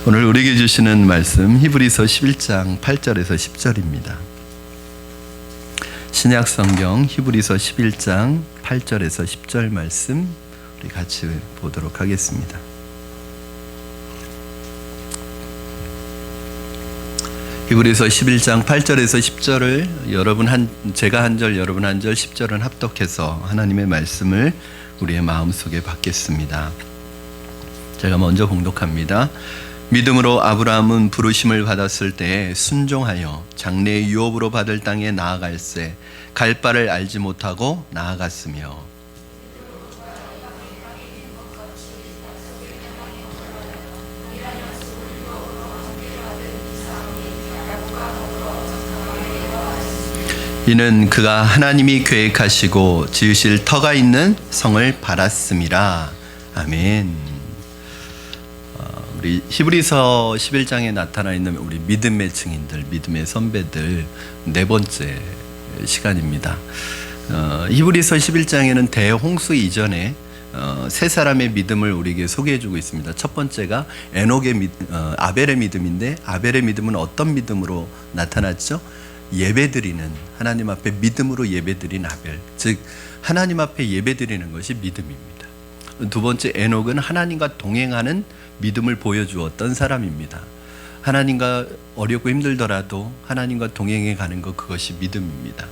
오늘 우리에게 주시는 말씀 히브리서 11장 8절에서 10절입니다. 신약 성경 히브리서 11장 8절에서 10절 말씀 우리 같이 보도록 하겠습니다. 히브리서 11장 8절에서 10절을 제가 한 절, 여러분 한 절, 10절은 합독해서 하나님의 말씀을 우리의 마음속에 받겠습니다. 제가 먼저 봉독합니다. 믿음으로 아브라함은 부르심을 받았을 때에 순종하여 장래의 유업으로 받을 땅에 나아갈새 갈 바를 알지 못하고 나아갔으며 이는 그가 하나님이 계획하시고 지으실 터가 있는 성을 바랐음이라. 아멘. 우리 히브리서 11장에 나타나 있는 우리 믿음의 증인들, 믿음의 선배들 네 번째 시간입니다. 히브리서 11장에는 대홍수 이전에 세 사람의 믿음을 우리에게 소개해주고 있습니다. 첫 번째가 아벨의 믿음인데, 아벨의 믿음은 어떤 믿음으로 나타났죠? 예배드리는, 하나님 앞에 믿음으로 예배드린 아벨, 즉 하나님 앞에 예배드리는 것이 믿음입니다. 두 번째 에녹은 하나님과 동행하는 믿음을 보여주었던 사람입니다. 하나님과 어렵고 힘들더라도 하나님과 동행해 가는 것, 그것이 믿음입니다.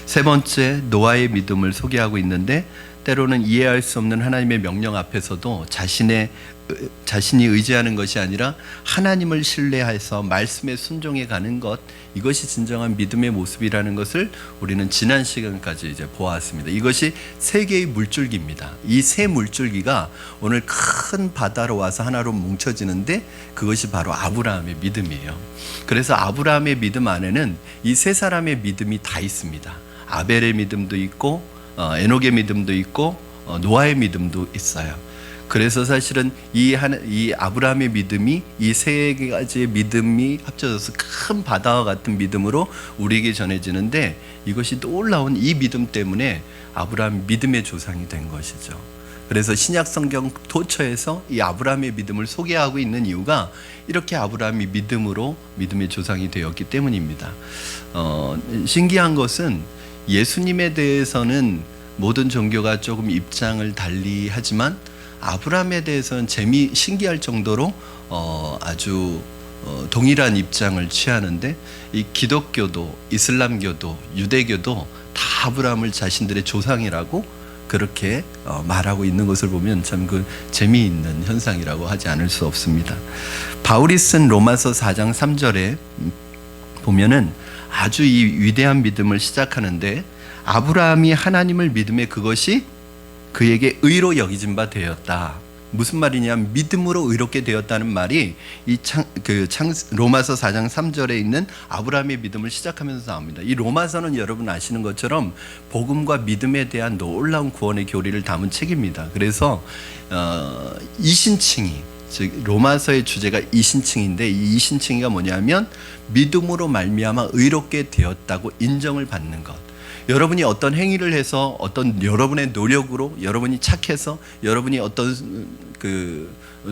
세 번째 노아의 믿음을 소개하고 있는데, 때로는 이해할 수 없는 하나님의 명령 앞에서도 자신이 의지하는 것이 아니라 하나님을 신뢰해서 말씀에 순종해 가는 것, 이것이 진정한 믿음의 모습이라는 것을 우리는 지난 시간까지 이제 보았습니다. 이것이 세 개의 물줄기입니다. 이 세 물줄기가 오늘 큰 바다로 와서 하나로 뭉쳐지는데, 그것이 바로 아브라함의 믿음이에요. 그래서 아브라함의 믿음 안에는 이 세 사람의 믿음이 다 있습니다. 아벨의 믿음도 있고 에녹의 믿음도 있고 노아의 믿음도 있어요. 그래서 사실은 이 아브라함의 믿음이 이 세 가지의 믿음이 합쳐져서 큰 바다와 같은 믿음으로 우리에게 전해지는데, 이것이 놀라운 이 믿음 때문에 아브라함 믿음의 조상이 된 것이죠. 그래서 신약 성경 도처에서 이 아브라함의 믿음을 소개하고 있는 이유가 이렇게 아브라함이 믿음으로 믿음의 조상이 되었기 때문입니다. 신기한 것은 예수님에 대해서는 모든 종교가 조금 입장을 달리 하지만 아브라함에 대해서는 신기할 정도로 아주 동일한 입장을 취하는데, 이 기독교도 이슬람교도 유대교도 다 아브라함을 자신들의 조상이라고 그렇게 말하고 있는 것을 보면 참 재미있는 현상이라고 하지 않을 수 없습니다. 바울이 쓴 로마서 4장 3절에 보면은 아주 이 위대한 믿음을 시작하는데, 아브라함이 하나님을 믿음에 그것이 그에게 의로 여기진 바 되었다. 무슨 말이냐면 믿음으로 의롭게 되었다는 말이 로마서 4장 3절에 있는 아브라함의 믿음을 시작하면서 나옵니다. 이 로마서는 여러분 아시는 것처럼 복음과 믿음에 대한 놀라운 구원의 교리를 담은 책입니다. 그래서 이신칭이, 즉 로마서의 주제가 이신칭인데, 이 이신칭이가 뭐냐면 믿음으로 말미암아 의롭게 되었다고 인정을 받는 것. 여러분이 어떤 행위를 해서, 어떤 여러분의 노력으로, 여러분이 착해서, 여러분이 어떤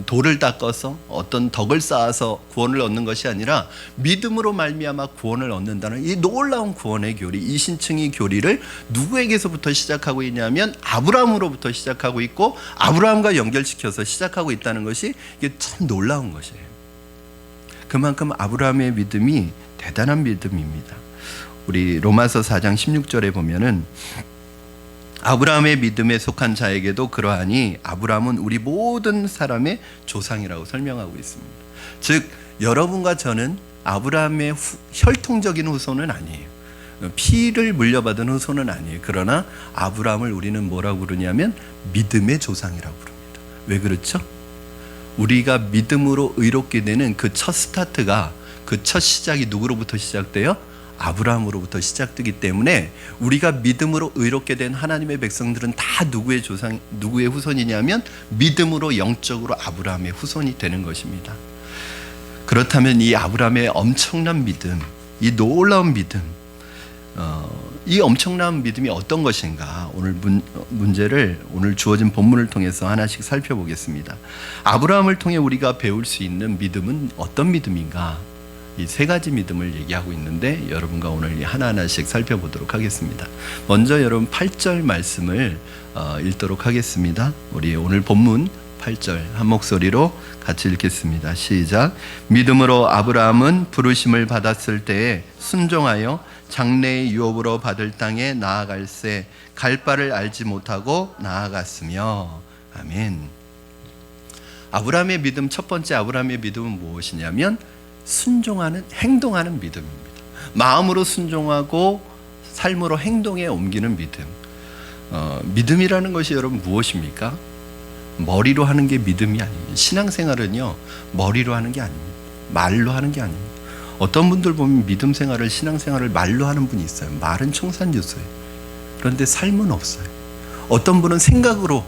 돌을 닦아서, 어떤 덕을 쌓아서 구원을 얻는 것이 아니라 믿음으로 말미암아 구원을 얻는다는 이 놀라운 구원의 교리, 이신칭의 교리를 누구에게서부터 시작하고 있냐면 아브라함으로부터 시작하고 있고, 아브라함과 연결시켜서 시작하고 있다는 것이 이게 참 놀라운 것이에요. 그만큼 아브라함의 믿음이 대단한 믿음입니다. 우리 로마서 4장 16절에 보면은 아브라함의 믿음에 속한 자에게도 그러하니 아브라함은 우리 모든 사람의 조상이라고 설명하고 있습니다. 즉 여러분과 저는 아브라함의 혈통적인 후손은 아니에요. 피를 물려받은 후손은 아니에요. 그러나 아브라함을 우리는 뭐라고 부르냐면 믿음의 조상이라고 부릅니다. 왜 그렇죠? 우리가 믿음으로 의롭게 되는 그 첫 스타트가, 그 첫 시작이 누구로부터 시작돼요? 아브라함으로부터 시작되기 때문에 우리가 믿음으로 의롭게 된 하나님의 백성들은 다 누구의 후손이냐면 믿음으로 영적으로 아브라함의 후손이 되는 것입니다. 그렇다면 이 아브라함의 엄청난 믿음, 이 놀라운 믿음, 이 엄청난 믿음이 어떤 것인가? 오늘 문제를 오늘 주어진 본문을 통해서 하나씩 살펴보겠습니다. 아브라함을 통해 우리가 배울 수 있는 믿음은 어떤 믿음인가? 이 세 가지 믿음을 얘기하고 있는데 여러분과 오늘 하나하나씩 살펴보도록 하겠습니다. 먼저 여러분 8절 말씀을 읽도록 하겠습니다. 우리 오늘 본문 8절 한 목소리로 같이 읽겠습니다. 시작. 믿음으로 아브라함은 부르심을 받았을 때에 순종하여 장래의 유업으로 받을 땅에 나아갈새 갈 바를 알지 못하고 나아갔으며. 아멘. 아브라함의 믿음, 첫 번째 아브라함의 믿음은 무엇이냐면 순종하는, 행동하는 믿음입니다. 마음으로 순종하고 삶으로 행동에 옮기는 믿음. 믿음이라는 것이 여러분 무엇입니까? 머리로 하는 게 믿음이 아닙니다. 신앙생활은요, 머리로 하는 게 아닙니다. 말로 하는 게 아닙니다. 어떤 분들 보면 믿음 생활을, 신앙생활을 말로 하는 분이 있어요. 말은 청산유소예요. 그런데 삶은 없어요. 어떤 분은 생각으로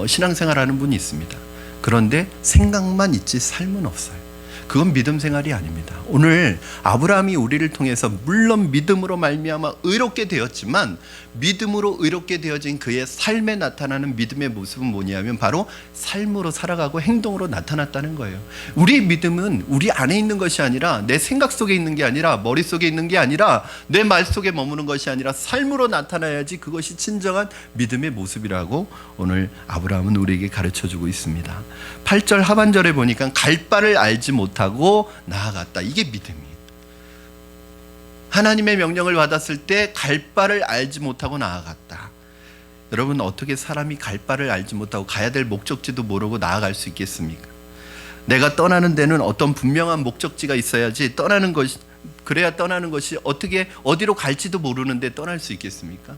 신앙생활하는 분이 있습니다. 그런데 생각만 있지 삶은 없어요. 그건 믿음 생활이 아닙니다. 오늘 아브라함이 우리를 통해서 물론 믿음으로 말미암아 의롭게 되었지만 믿음으로 의롭게 되어진 그의 삶에 나타나는 믿음의 모습은 뭐냐면 바로 삶으로 살아가고 행동으로 나타났다는 거예요. 우리의 믿음은 우리 안에 있는 것이 아니라 내 생각 속에 있는 게 아니라 머릿속에 있는 게 아니라 내 말 속에 머무는 것이 아니라 삶으로 나타나야지 그것이 진정한 믿음의 모습이라고 오늘 아브라함은 우리에게 가르쳐주고 있습니다. 8절 하반절에 보니까 갈 바를 알지 못하고 나아갔다. 이게 믿음이에요. 하나님의 명령을 받았을 때 갈 바를 알지 못하고 나아갔다. 여러분, 어떻게 사람이 갈 바를 알지 못하고 가야 될 목적지도 모르고 나아갈 수 있겠습니까? 내가 떠나는 데는 어떤 분명한 목적지가 있어야지 떠나는 것이, 그래야 떠나는 것이 어떻게 어디로 갈지도 모르는데 떠날 수 있겠습니까?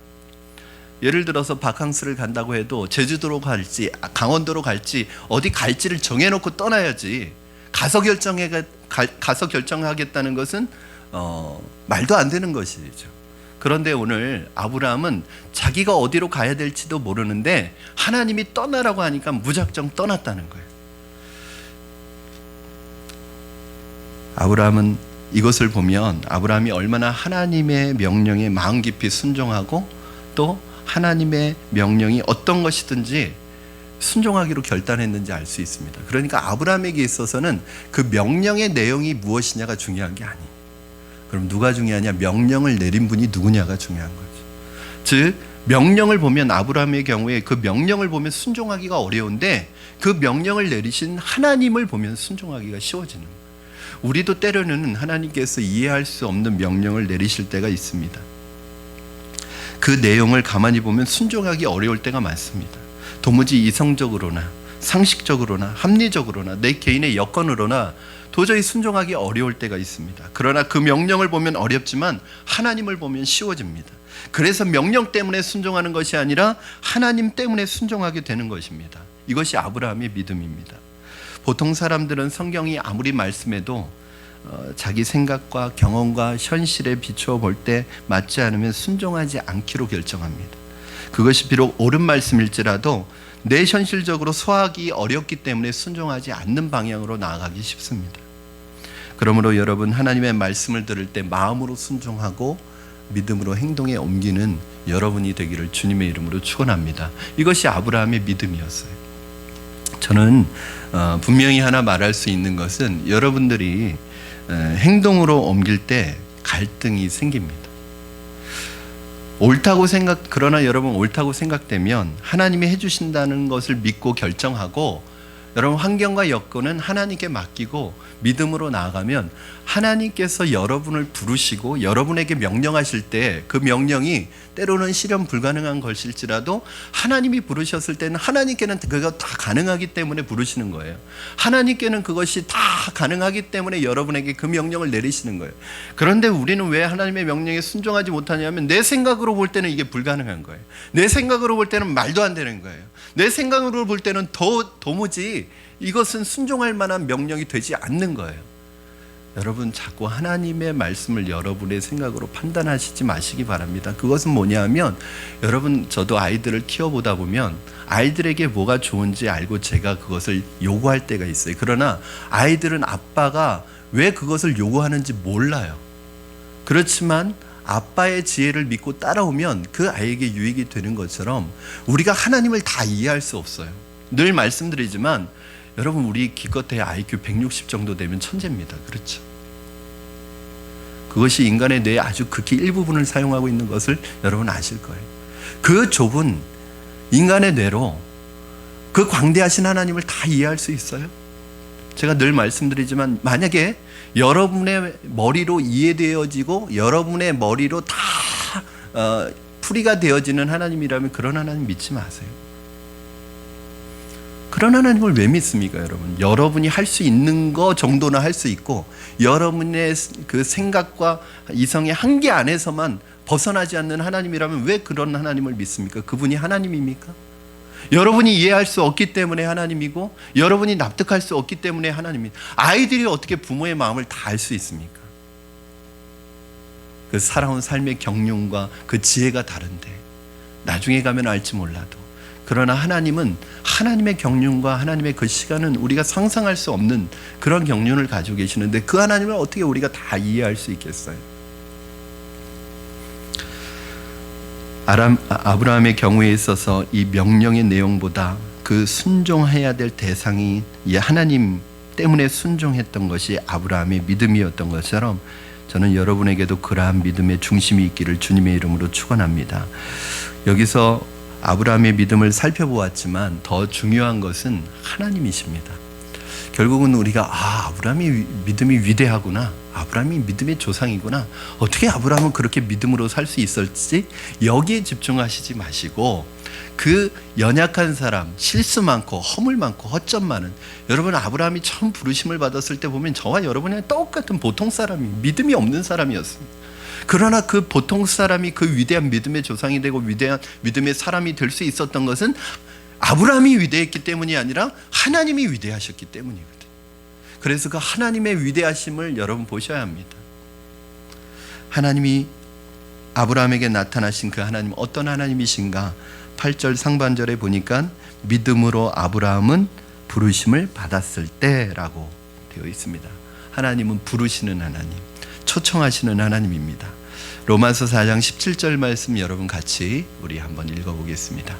예를 들어서 바캉스를 간다고 해도 제주도로 갈지 강원도로 갈지 어디 갈지를 정해놓고 떠나야지 가서 결정하겠다는 것은 말도 안 되는 것이죠. 그런데 오늘 아브라함은 자기가 어디로 가야 될지도 모르는데 하나님이 떠나라고 하니까 무작정 떠났다는 거예요. 아브라함은 이것을 보면 아브라함이 얼마나 하나님의 명령에 마음 깊이 순종하고 또 하나님의 명령이 어떤 것이든지 순종하기로 결단했는지 알 수 있습니다. 그러니까 아브라함에게 있어서는 그 명령의 내용이 무엇이냐가 중요한 게 아니에요. 그럼 누가 중요하냐? 명령을 내린 분이 누구냐가 중요한 거죠. 즉 명령을 보면 아브라함의 경우에 그 명령을 보면 순종하기가 어려운데 그 명령을 내리신 하나님을 보면 순종하기가 쉬워지는 거예요. 우리도 때로는 하나님께서 이해할 수 없는 명령을 내리실 때가 있습니다. 그 내용을 가만히 보면 순종하기 어려울 때가 많습니다. 도무지 이성적으로나 상식적으로나 합리적으로나 내 개인의 여건으로나 도저히 순종하기 어려울 때가 있습니다. 그러나 그 명령을 보면 어렵지만 하나님을 보면 쉬워집니다. 그래서 명령 때문에 순종하는 것이 아니라 하나님 때문에 순종하게 되는 것입니다. 이것이 아브라함의 믿음입니다. 보통 사람들은 성경이 아무리 말씀해도 자기 생각과 경험과 현실에 비추어 볼 때 맞지 않으면 순종하지 않기로 결정합니다. 그것이 비록 옳은 말씀일지라도 내 현실적으로 소화하기 어렵기 때문에 순종하지 않는 방향으로 나아가기 쉽습니다. 그러므로 여러분, 하나님의 말씀을 들을 때 마음으로 순종하고 믿음으로 행동에 옮기는 여러분이 되기를 주님의 이름으로 축원합니다. 이것이 아브라함의 믿음이었어요. 저는 분명히 하나 말할 수 있는 것은 여러분들이 행동으로 옮길 때 갈등이 생깁니다. 그러나 여러분, 옳다고 생각되면 하나님이 해주신다는 것을 믿고 결정하고 여러분 환경과 여건은 하나님께 맡기고 믿음으로 나아가면 하나님께서 여러분을 부르시고 여러분에게 명령하실 때 그 명령이 때로는 실현 불가능한 것일지라도 하나님이 부르셨을 때는 하나님께는 그가 다 가능하기 때문에 부르시는 거예요. 하나님께는 그것이 다 가능하기 때문에 여러분에게 그 명령을 내리시는 거예요. 그런데 우리는 왜 하나님의 명령에 순종하지 못하냐면 내 생각으로 볼 때는 이게 불가능한 거예요. 내 생각으로 볼 때는 말도 안 되는 거예요. 내 생각으로 볼 때는 도무지 이것은 순종할 만한 명령이 되지 않는 거예요. 여러분, 자꾸 하나님의 말씀을 여러분의 생각으로 판단하시지 마시기 바랍니다. 그것은 뭐냐면 여러분, 저도 아이들을 키워보다 보면 아이들에게 뭐가 좋은지 알고 제가 그것을 요구할 때가 있어요. 그러나 아이들은 아빠가 왜 그것을 요구하는지 몰라요. 그렇지만 아빠의 지혜를 믿고 따라오면 그 아이에게 유익이 되는 것처럼 우리가 하나님을 다 이해할 수 없어요. 늘 말씀드리지만 여러분, 우리 기껏해 IQ 160 정도 되면 천재입니다. 그렇죠? 그것이 인간의 뇌의 아주 극히 일부분을 사용하고 있는 것을 여러분 아실 거예요. 그 좁은 인간의 뇌로 그 광대하신 하나님을 다 이해할 수 있어요? 제가 늘 말씀드리지만 만약에 여러분의 머리로 이해되어지고 여러분의 머리로 다 풀이가 되어지는 하나님이라면 그런 하나님 믿지 마세요. 그런 하나님을 왜 믿습니까, 여러분? 여러분이 할 수 있는 거 정도는 할 수 있고 여러분의 그 생각과 이성의 한계 안에서만 벗어나지 않는 하나님이라면 왜 그런 하나님을 믿습니까? 그분이 하나님입니까? 여러분이 이해할 수 없기 때문에 하나님이고 여러분이 납득할 수 없기 때문에 하나님입니다. 아이들이 어떻게 부모의 마음을 다 알 수 있습니까? 그 살아온 삶의 경륜과 그 지혜가 다른데 나중에 가면 알지 몰라도, 그러나 하나님은 하나님의 경륜과 하나님의 그 시간은 우리가 상상할 수 없는 그런 경륜을 가지고 계시는데 그 하나님을 어떻게 우리가 다 이해할 수 있겠어요? 아브라함의 경우에 있어서 이 명령의 내용보다 그 순종해야 될 대상이 하나님 때문에 순종했던 것이 아브라함의 믿음이었던 것처럼 저는 여러분에게도 그러한 믿음의 중심이 있기를 주님의 이름으로 축원합니다. 여기서 아브라함의 믿음을 살펴보았지만 더 중요한 것은 하나님이십니다. 결국은 우리가 아브라함이 믿음이 위대하구나, 아브라함이 믿음의 조상이구나, 어떻게 아브라함은 그렇게 믿음으로 살 수 있었지, 여기에 집중하시지 마시고 그 연약한 사람, 실수 많고 허물 많고 허점 많은, 여러분 아브라함이 처음 부르심을 받았을 때 보면 저와 여러분이랑 똑같은 보통 사람이, 믿음이 없는 사람이었습니다. 그러나 그 보통 사람이 그 위대한 믿음의 조상이 되고 위대한 믿음의 사람이 될 수 있었던 것은 아브라함이 위대했기 때문이 아니라 하나님이 위대하셨기 때문이거든요. 그래서 그 하나님의 위대하심을 여러분 보셔야 합니다. 하나님이 아브라함에게 나타나신 그 하나님, 어떤 하나님이신가? 8절 상반절에 보니까 믿음으로 아브라함은 부르심을 받았을 때라고 되어 있습니다. 하나님은 부르시는 하나님, 초청하시는 하나님입니다. 로마서 4장 17절 말씀 여러분 같이 우리 한번 읽어보겠습니다.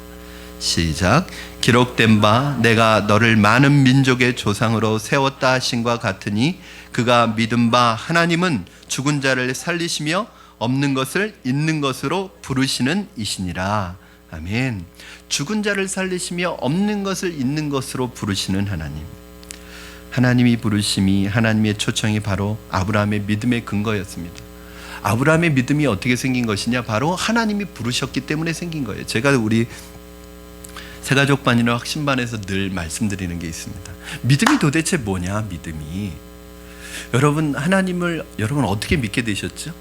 시작. 기록된 바 내가 너를 많은 민족의 조상으로 세웠다 하신과 같으니 그가 믿은 바 하나님은 죽은 자를 살리시며 없는 것을 있는 것으로 부르시는 이시니라. 아멘. 죽은 자를 살리시며 없는 것을 있는 것으로 부르시는 하나님. 하나님이 부르심이, 하나님의 초청이 바로 아브라함의 믿음의 근거였습니다. 아브라함의 믿음이 어떻게 생긴 것이냐? 바로 하나님이 부르셨기 때문에 생긴 거예요. 제가 우리 새가족반이나 확신반에서 늘 말씀드리는 게 있습니다. 믿음이 도대체 뭐냐? 믿음이, 여러분 하나님을 여러분 어떻게 믿게 되셨죠?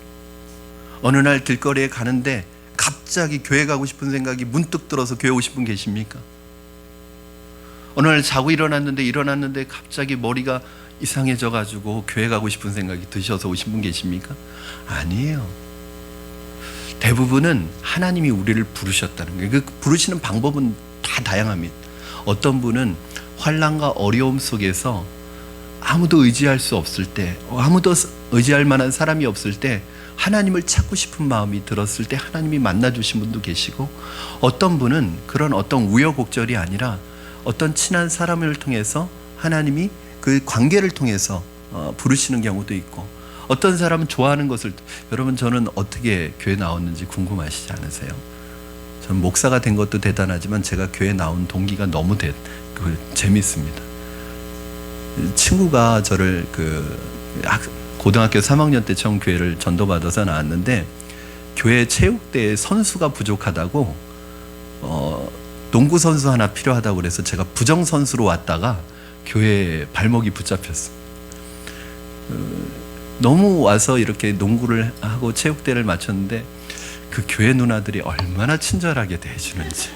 어느 날 길거리에 가는데 갑자기 교회 가고 싶은 생각이 문득 들어서 교회 오신 분 계십니까? 어느 날 자고 일어났는데 갑자기 머리가 이상해져 가지고 교회 가고 싶은 생각이 드셔서 오신 분 계십니까? 아니에요. 대부분은 하나님이 우리를 부르셨다는 거예요. 그 부르시는 방법은 다 다양합니다. 어떤 분은 환난과 어려움 속에서 아무도 의지할 수 없을 때, 아무도 의지할 만한 사람이 없을 때 하나님을 찾고 싶은 마음이 들었을 때 하나님이 만나주신 분도 계시고, 어떤 분은 그런 어떤 우여곡절이 아니라 어떤 친한 사람을 통해서 하나님이 그 관계를 통해서 부르시는 경우도 있고, 어떤 사람은 좋아하는 것을, 여러분 저는 어떻게 교회 나왔는지 궁금하시지 않으세요? 저는 목사가 된 것도 대단하지만 제가 교회 나온 동기가 너무 재밌습니다. 친구가 저를 고등학교 3학년 때 처음 교회를 전도받아서 나왔는데 교회 체육대회 선수가 부족하다고 농구 선수 하나 필요하다고 그래서 제가 부정 선수로 왔다가 교회에 발목이 붙잡혔어. 너무 와서 이렇게 농구를 하고 체육대회를 마쳤는데 그 교회 누나들이 얼마나 친절하게 대해주는지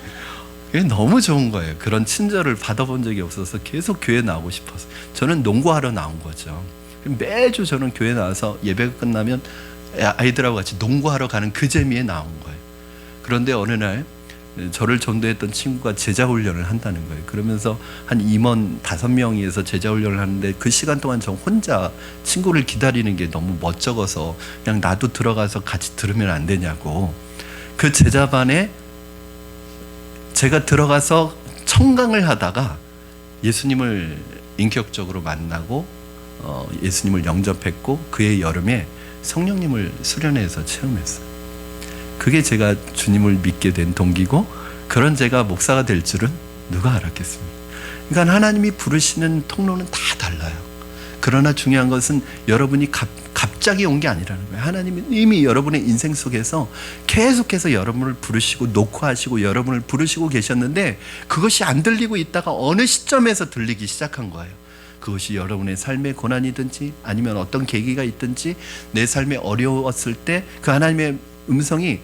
그게 너무 좋은 거예요. 그런 친절을 받아본 적이 없어서 계속 교회 나오고 싶어서 저는 농구하러 나온 거죠. 매주 저는 교회 나와서 예배가 끝나면 아이들하고 같이 농구하러 가는 그 재미에 나온 거예요. 그런데 어느 날 저를 전도했던 친구가 제자훈련을 한다는 거예요. 그러면서 한 임원 5명이서 제자훈련을 하는데 그 시간 동안 저 혼자 친구를 기다리는 게 너무 멋쩍어서 그냥 나도 들어가서 같이 들으면 안 되냐고. 그 제자반에 제가 들어가서 청강을 하다가 예수님을 인격적으로 만나고 예수님을 영접했고 그해 여름에 성령님을 수련회에서 체험했어요. 그게 제가 주님을 믿게 된 동기고, 그런 제가 목사가 될 줄은 누가 알았겠습니까? 그러니까 하나님이 부르시는 통로는 다 달라요. 그러나 중요한 것은 여러분이 갑자기 온 게 아니라는 거예요. 하나님이 이미 여러분의 인생 속에서 계속해서 여러분을 부르시고 녹화하시고 여러분을 부르시고 계셨는데, 그것이 안 들리고 있다가 어느 시점에서 들리기 시작한 거예요. 그것이 여러분의 삶의 고난이든지 아니면 어떤 계기가 있든지 내 삶에 어려웠을 때 그 하나님의 음성이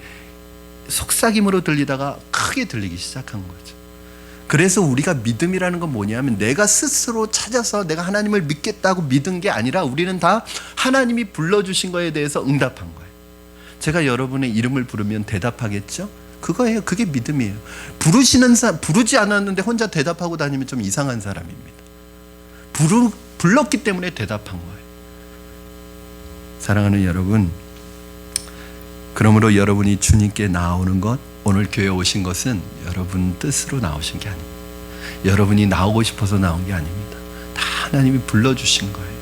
속삭임으로 들리다가 크게 들리기 시작한 거죠. 그래서 우리가 믿음이라는 건 뭐냐면 내가 스스로 찾아서 내가 하나님을 믿겠다고 믿은 게 아니라 우리는 다 하나님이 불러주신 거에 대해서 응답한 거예요. 제가 여러분의 이름을 부르면 대답하겠죠? 그거예요. 그게 믿음이에요. 부르지 않았는데 혼자 대답하고 다니면 좀 이상한 사람입니다. 불렀기 때문에 대답한 거예요. 사랑하는 여러분, 그러므로 여러분이 주님께 나오는 것, 오늘 교회에 오신 것은 여러분 뜻으로 나오신 게 아닙니다. 여러분이 나오고 싶어서 나온 게 아닙니다. 다 하나님이 불러주신 거예요.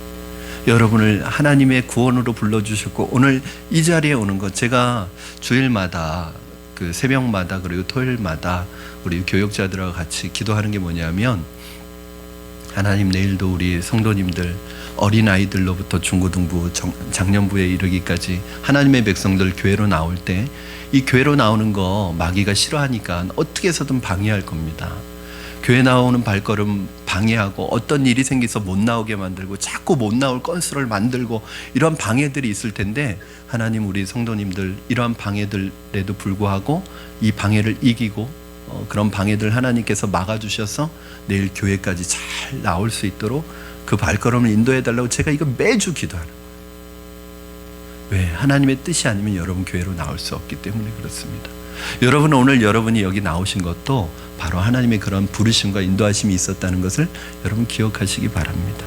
여러분을 하나님의 구원으로 불러주셨고, 오늘 이 자리에 오는 것, 제가 주일마다 그 새벽마다 그리고 토요일마다 우리 교역자들하고 같이 기도하는 게 뭐냐면, 하나님 내일도 우리 성도님들 어린아이들로부터 중고등부 장년부에 이르기까지 하나님의 백성들 교회로 나올 때 이 교회로 나오는 거 마귀가 싫어하니까 어떻게 해서든 방해할 겁니다. 교회 나오는 발걸음 방해하고 어떤 일이 생겨서 못 나오게 만들고 자꾸 못 나올 건수를 만들고 이런 방해들이 있을 텐데, 하나님 우리 성도님들 이러한 방해들에도 불구하고 이 방해를 이기고 그런 방해들 하나님께서 막아주셔서 내일 교회까지 잘 나올 수 있도록 그 발걸음을 인도해달라고 제가 이거 매주 기도하는 거예요. 왜? 하나님의 뜻이 아니면 여러분 교회로 나올 수 없기 때문에 그렇습니다. 여러분 오늘 여러분이 여기 나오신 것도 바로 하나님의 그런 부르심과 인도하심이 있었다는 것을 여러분 기억하시기 바랍니다.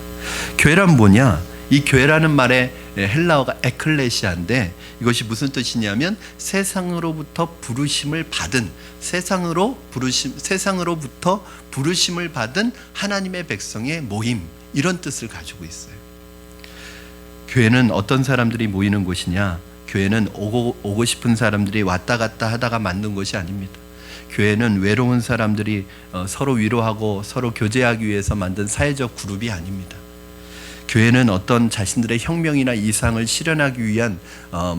교회란 뭐냐? 이 교회라는 말의 헬라어가 에클레시아인데 이것이 무슨 뜻이냐면 세상으로부터 부르심을 받은, 세상으로부터 부르심을 받은 하나님의 백성의 모임, 이런 뜻을 가지고 있어요. 교회는 어떤 사람들이 모이는 곳이냐? 교회는 오고 싶은 사람들이 왔다 갔다 하다가 만든 것이 아닙니다. 교회는 외로운 사람들이 서로 위로하고 서로 교제하기 위해서 만든 사회적 그룹이 아닙니다. 교회는 어떤 자신들의 혁명이나 이상을 실현하기 위한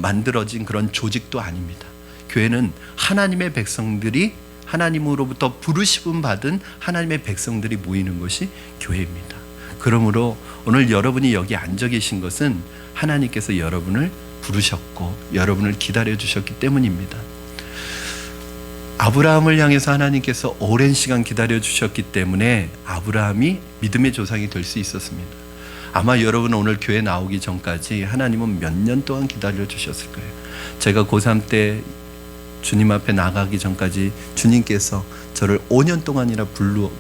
만들어진 그런 조직도 아닙니다. 교회는 하나님의 백성들이, 하나님으로부터 부르심 받은 하나님의 백성들이 모이는 것이 교회입니다. 그러므로 오늘 여러분이 여기 앉아 계신 것은 하나님께서 여러분을 부르셨고 여러분을 기다려 주셨기 때문입니다. 아브라함을 향해서 하나님께서 오랜 시간 기다려 주셨기 때문에 아브라함이 믿음의 조상이 될 수 있었습니다. 아마 여러분 오늘 교회 나오기 전까지 하나님은 몇 년 동안 기다려 주셨을 거예요. 제가 고3 때 주님 앞에 나가기 전까지 주님께서 저를 5년 동안이나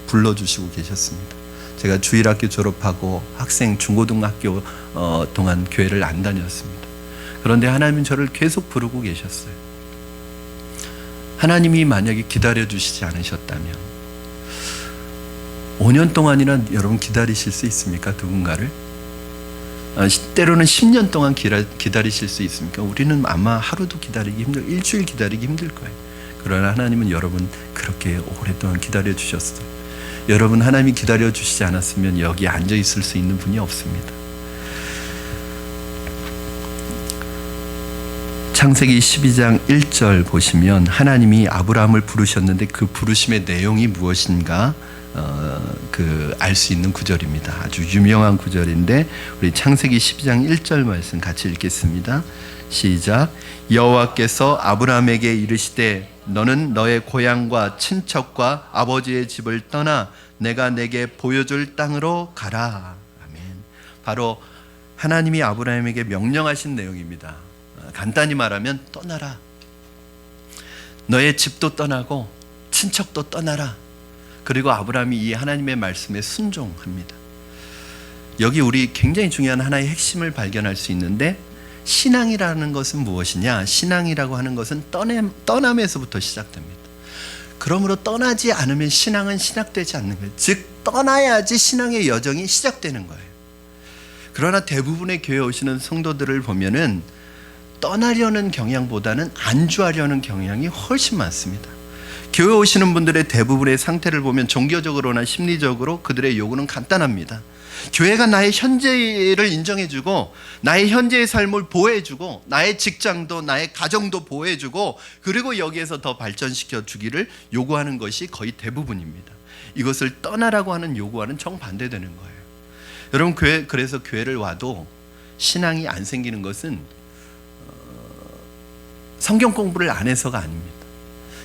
불러주시고 계셨습니다. 제가 주일학교 졸업하고 학생 중고등학교 동안 교회를 안 다녔습니다. 그런데 하나님은 저를 계속 부르고 계셨어요. 하나님이 만약에 기다려 주시지 않으셨다면 5년 동안이나 여러분 기다리실 수 있습니까? 누군가를? 때로는 10년 동안 기다리실 수 있습니까? 우리는 아마 하루도 기다리기 일주일 기다리기 힘들 거예요. 그러나 하나님은 여러분 그렇게 오랫동안 기다려 주셨어요. 여러분 하나님이 기다려 주시지 않았으면 여기 앉아 있을 수 있는 분이 없습니다. 창세기 12장 1절 보시면 하나님이 아브라함을 부르셨는데 그 부르심의 내용이 무엇인가 알 수 있는 구절입니다. 아주 유명한 구절인데 우리 창세기 12장 1절 말씀 같이 읽겠습니다. 시작. 여호와께서 아브라함에게 이르시되 너는 너의 고향과 친척과 아버지의 집을 떠나 내가 내게 보여줄 땅으로 가라. 아멘. 바로 하나님이 아브라함에게 명령하신 내용입니다. 간단히 말하면 떠나라. 너의 집도 떠나고 친척도 떠나라. 그리고 아브라함이 이 하나님의 말씀에 순종합니다. 여기 우리 굉장히 중요한 하나의 핵심을 발견할 수 있는데, 신앙이라는 것은 무엇이냐? 신앙이라고 하는 것은 떠남에서부터 시작됩니다. 그러므로 떠나지 않으면 신앙은 시작되지 않는 거예요. 즉 떠나야지 신앙의 여정이 시작되는 거예요. 그러나 대부분의 교회에 오시는 성도들을 보면은 떠나려는 경향보다는 안주하려는 경향이 훨씬 많습니다. 교회 오시는 분들의 대부분의 상태를 보면 종교적으로나 심리적으로 그들의 요구는 간단합니다. 교회가 나의 현재를 인정해주고 나의 현재의 삶을 보호해주고 나의 직장도 나의 가정도 보호해주고 그리고 여기에서 더 발전시켜 주기를 요구하는 것이 거의 대부분입니다. 이것을 떠나라고 하는 요구와는 정반대되는 거예요. 여러분, 그래서 교회를 와도 신앙이 안 생기는 것은 성경 공부를 안 해서가 아닙니다.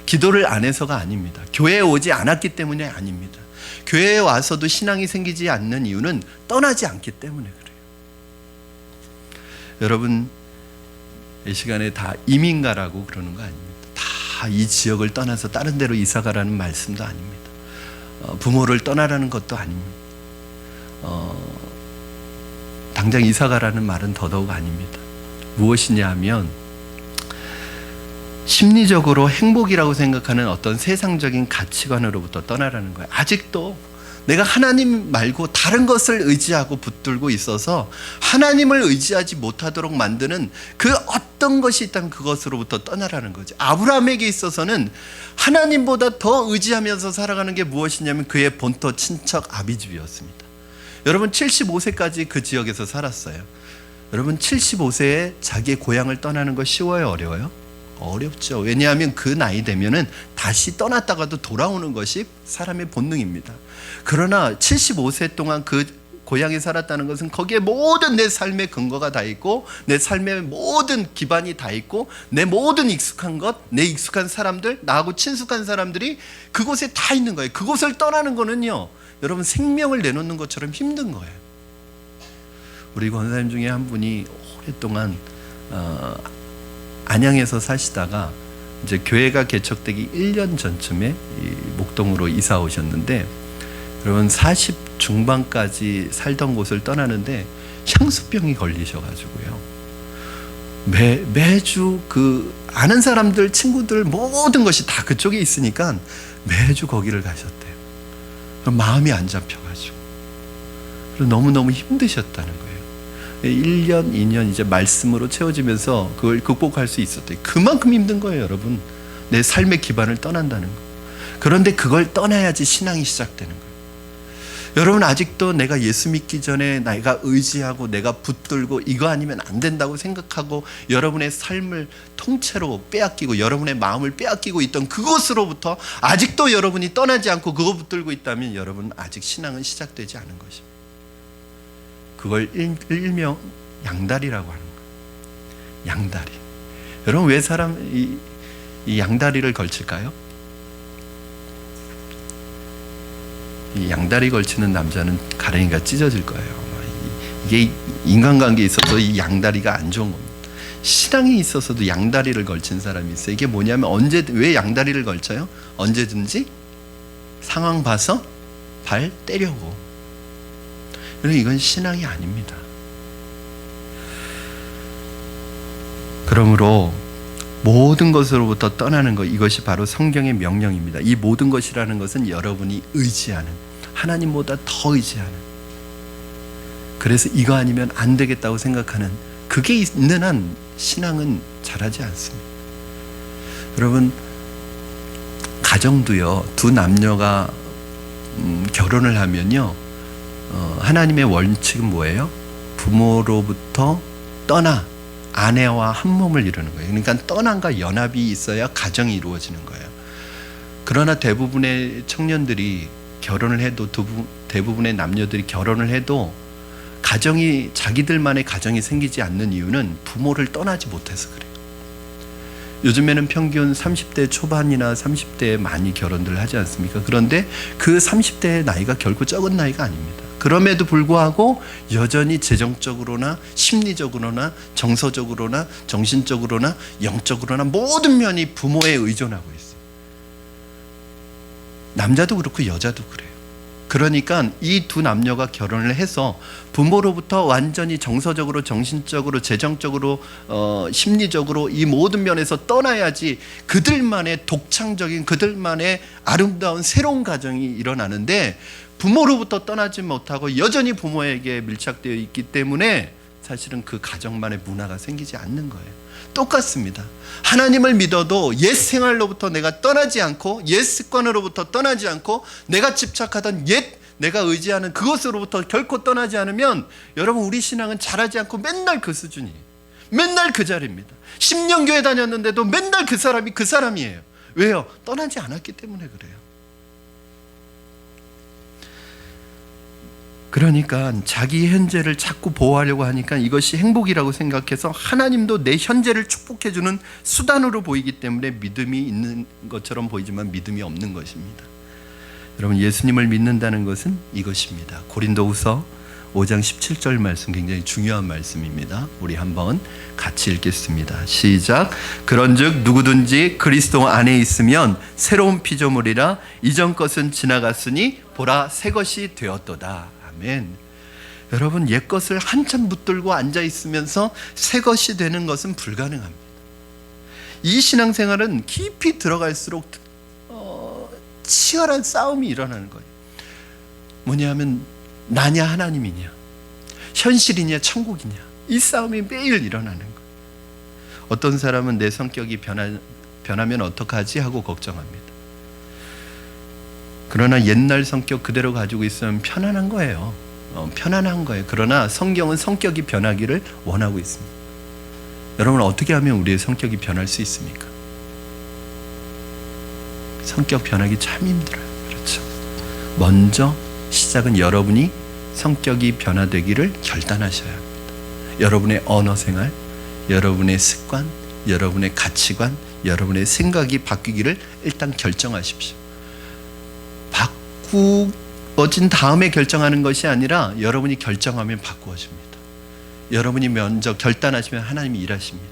기도를 안 해서가 아닙니다. 교회에 오지 않았기 때문이 아닙니다. 교회에 와서도 신앙이 생기지 않는 이유는 떠나지 않기 때문에 그래요. 여러분, 이 시간에 다 이민가라고 그러는 거 아닙니다. 다 이 지역을 떠나서 다른 데로 이사가라는 말씀도 아닙니다. 부모를 떠나라는 것도 아닙니다. 당장 이사가라는 말은 더더욱 아닙니다. 무엇이냐 하면 심리적으로 행복이라고 생각하는 어떤 세상적인 가치관으로부터 떠나라는 거예요. 아직도 내가 하나님 말고 다른 것을 의지하고 붙들고 있어서 하나님을 의지하지 못하도록 만드는 그 어떤 것이 있다면 그것으로부터 떠나라는 거죠. 아브라함에게 있어서는 하나님보다 더 의지하면서 살아가는 게 무엇이냐면 그의 본토 친척 아비집이었습니다. 여러분, 75세까지 그 지역에서 살았어요. 여러분, 75세에 자기의 고향을 떠나는 거 쉬워요, 어려워요? 어렵죠. 왜냐하면 그 나이 되면은 다시 떠났다가도 돌아오는 것이 사람의 본능입니다. 그러나 75세 동안 그 고향에 살았다는 것은 거기에 모든 내 삶의 근거가 다 있고 내 삶의 모든 기반이 다 있고 내 모든 익숙한 것, 내 익숙한 사람들, 나하고 친숙한 사람들이 그곳에 다 있는 거예요. 그곳을 떠나는 거는요, 여러분, 생명을 내놓는 것처럼 힘든 거예요. 우리 권사님 중에 한 분이 오랫동안 안양에서 사시다가 이제 교회가 개척되기 1년 전쯤에 목동으로 이사 오셨는데, 여러분 40 중반까지 살던 곳을 떠나는데 향수병이 걸리셔가지고요. 매주 그 아는 사람들, 친구들 모든 것이 다 그쪽에 있으니까 매주 거기를 가셨대요. 마음이 안 잡혀가지고 너무너무 힘드셨다는 거예요. 1년, 2년 이제 말씀으로 채워지면서 그걸 극복할 수 있었대요. 그만큼 힘든 거예요, 여러분. 내 삶의 기반을 떠난다는 거. 그런데 그걸 떠나야지 신앙이 시작되는 거예요. 여러분, 아직도 내가 예수 믿기 전에 내가 의지하고 내가 붙들고 이거 아니면 안 된다고 생각하고 여러분의 삶을 통째로 빼앗기고 여러분의 마음을 빼앗기고 있던 그것으로부터 아직도 여러분이 떠나지 않고 그거 붙들고 있다면 여러분 아직 신앙은 시작되지 않은 것입니다. 그걸 일명 양다리라고 하는 거예요. 양다리. 여러분, 왜 이 양다리를 걸칠까요? 이 양다리 걸치는 남자는 가랭이가 찢어질 거예요. 이게 인간관계에 있어서 이 양다리가 안 좋은 겁니다. 신앙에 있어서도 양다리를 걸친 사람이 있어요. 이게 뭐냐면 왜 양다리를 걸쳐요? 언제든지 상황 봐서 발 떼려고. 이건 신앙이 아닙니다. 그러므로 모든 것으로부터 떠나는 것, 이것이 바로 성경의 명령입니다. 이 모든 것이라는 것은 여러분이 의지하는, 하나님보다 더 의지하는, 그래서 이거 아니면 안 되겠다고 생각하는, 그게 있는 한 신앙은 자라지 않습니다. 여러분, 가정도요, 두 남녀가 결혼을 하면요, 하나님의 원칙은 뭐예요? 부모로부터 떠나 아내와 한 몸을 이루는 거예요. 그러니까 떠남과 연합이 있어야 가정이 이루어지는 거예요. 그러나 대부분의 청년들이 결혼을 해도 대부분의 남녀들이 결혼을 해도 자기들만의 가정이 생기지 않는 이유는 부모를 떠나지 못해서 그래요. 요즘에는 평균 30대 초반이나 30대에 많이 결혼들 하지 않습니까? 그런데 그 30대의 나이가 결코 적은 나이가 아닙니다. 그럼에도 불구하고 여전히 재정적으로나 심리적으로나 정서적으로나 정신적으로나 영적으로나 모든 면이 부모에 의존하고 있어요. 남자도 그렇고 여자도 그래요. 그러니까 이 두 남녀가 결혼을 해서 부모로부터 완전히 정서적으로, 정신적으로, 재정적으로, 심리적으로 이 모든 면에서 떠나야지 그들만의 독창적인, 그들만의 아름다운 새로운 가정이 일어나는데, 부모로부터 떠나지 못하고 여전히 부모에게 밀착되어 있기 때문에 사실은 그 가정만의 문화가 생기지 않는 거예요. 똑같습니다. 하나님을 믿어도 옛 생활로부터 내가 떠나지 않고, 옛 습관으로부터 떠나지 않고, 내가 집착하던 내가 의지하는 그것으로부터 결코 떠나지 않으면, 여러분, 우리 신앙은 자라지 않고 맨날 그 수준이에요. 맨날 그 자리입니다. 10년 교회 다녔는데도 맨날 그 사람이 그 사람이에요. 왜요? 떠나지 않았기 때문에 그래요. 그러니까 자기 현재를 자꾸 보호하려고 하니까 이것이 행복이라고 생각해서 하나님도 내 현재를 축복해주는 수단으로 보이기 때문에 믿음이 있는 것처럼 보이지만 믿음이 없는 것입니다. 여러분, 예수님을 믿는다는 것은 이것입니다. 고린도후서 5장 17절 말씀, 굉장히 중요한 말씀입니다. 우리 한번 같이 읽겠습니다. 시작. 그런즉 누구든지 그리스도 안에 있으면 새로운 피조물이라, 이전 것은 지나갔으니 보라 새 것이 되었도다. 아멘. 여러분, 옛것을 한참 붙들고 앉아 있으면서 새 것이 되는 것은 불가능합니다. 이 신앙생활은 깊이 들어갈수록 치열한 싸움이 일어나는 거예요. 뭐냐면 나냐 하나님이냐, 현실이냐 천국이냐, 이 싸움이 매일 일어나는 거예요. 어떤 사람은 내 성격이 변하면 어떡하지 하고 걱정합니다. 그러나 옛날 성격 그대로 가지고 있으면 편안한 거예요. 편안한 거예요. 그러나 성경은 성격이 변하기를 원하고 있습니다. 여러분, 어떻게 하면 우리의 성격이 변할 수 있습니까? 성격 변하기 참 힘들어요. 그렇죠? 먼저 시작은 여러분이 성격이 변화되기를 결단하셔야 합니다. 여러분의 언어 생활, 여러분의 습관, 여러분의 가치관, 여러분의 생각이 바뀌기를 일단 결정하십시오. 바꾸어진 다음에 결정하는 것이 아니라 여러분이 결정하면 바꾸어집니다. 여러분이 먼저 결단하시면 하나님이 일하십니다.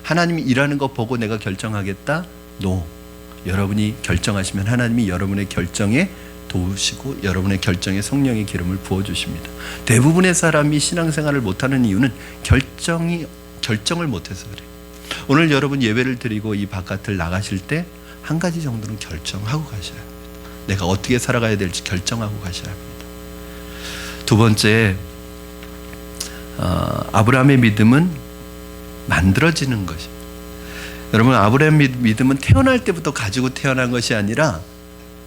하나님이 일하는 거 보고 내가 결정하겠다? No. 여러분이 결정하시면 하나님이 여러분의 결정에 도우시고 여러분의 결정에 성령의 기름을 부어주십니다. 대부분의 사람이 신앙생활을 못하는 이유는 결정을 못해서 그래요. 오늘 여러분 예배를 드리고 이 바깥을 나가실 때 한 가지 정도는 결정하고 가셔야 합니다. 내가 어떻게 살아가야 될지 결정하고 가셔야 합니다. 두 번째, 아브라함의 믿음은 만들어지는 것입니다. 여러분, 아브라함의 믿음은 태어날 때부터 가지고 태어난 것이 아니라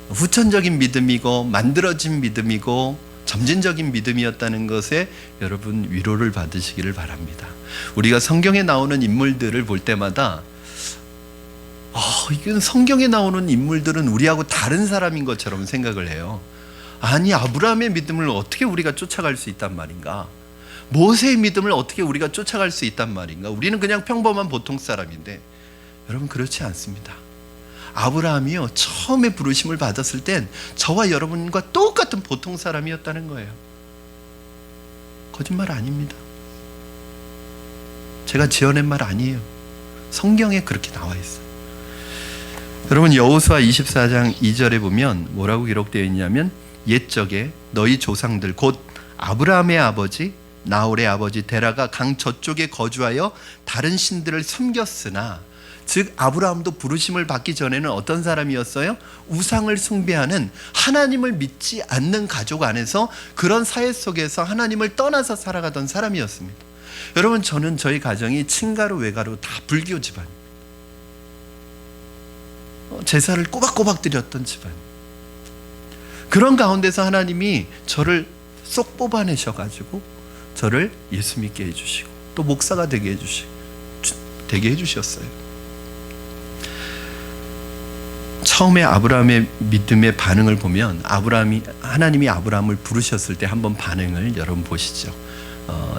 후천적인 믿음이고 만들어진 믿음이고 점진적인 믿음이었다는 것에 여러분 위로를 받으시기를 바랍니다. 우리가 성경에 나오는 인물들을 볼 때마다 이건 성경에 나오는 인물들은 우리하고 다른 사람인 것처럼 생각을 해요. 아니, 아브라함의 믿음을 어떻게 우리가 쫓아갈 수 있단 말인가? 모세의 믿음을 어떻게 우리가 쫓아갈 수 있단 말인가? 우리는 그냥 평범한 보통 사람인데, 여러분, 그렇지 않습니다. 아브라함이요, 처음에 부르심을 받았을 땐 저와 여러분과 똑같은 보통 사람이었다는 거예요. 거짓말 아닙니다. 제가 지어낸 말 아니에요. 성경에 그렇게 나와 있어요. 여러분, 여호수아 24장 2절에 보면 뭐라고 기록되어 있냐면, 옛적에 너희 조상들 곧 아브라함의 아버지 나홀의 아버지 데라가 강 저쪽에 거주하여 다른 신들을 섬겼으나, 즉 아브라함도 부르심을 받기 전에는 어떤 사람이었어요? 우상을 숭배하는, 하나님을 믿지 않는 가족 안에서, 그런 사회 속에서 하나님을 떠나서 살아가던 사람이었습니다. 여러분, 저는 저희 가정이 친가로 외가로 다 불교 집안입니다. 제사를 꼬박꼬박 드렸던 집안. 그런 가운데서 하나님이 저를 쏙 뽑아내셔가지고 저를 예수 믿게 해주시고 또 목사가 되게 해주셨어요. 처음에 아브라함의 믿음의 반응을 보면, 하나님이 아브라함을 부르셨을 때 한번 반응을 여러분 보시죠.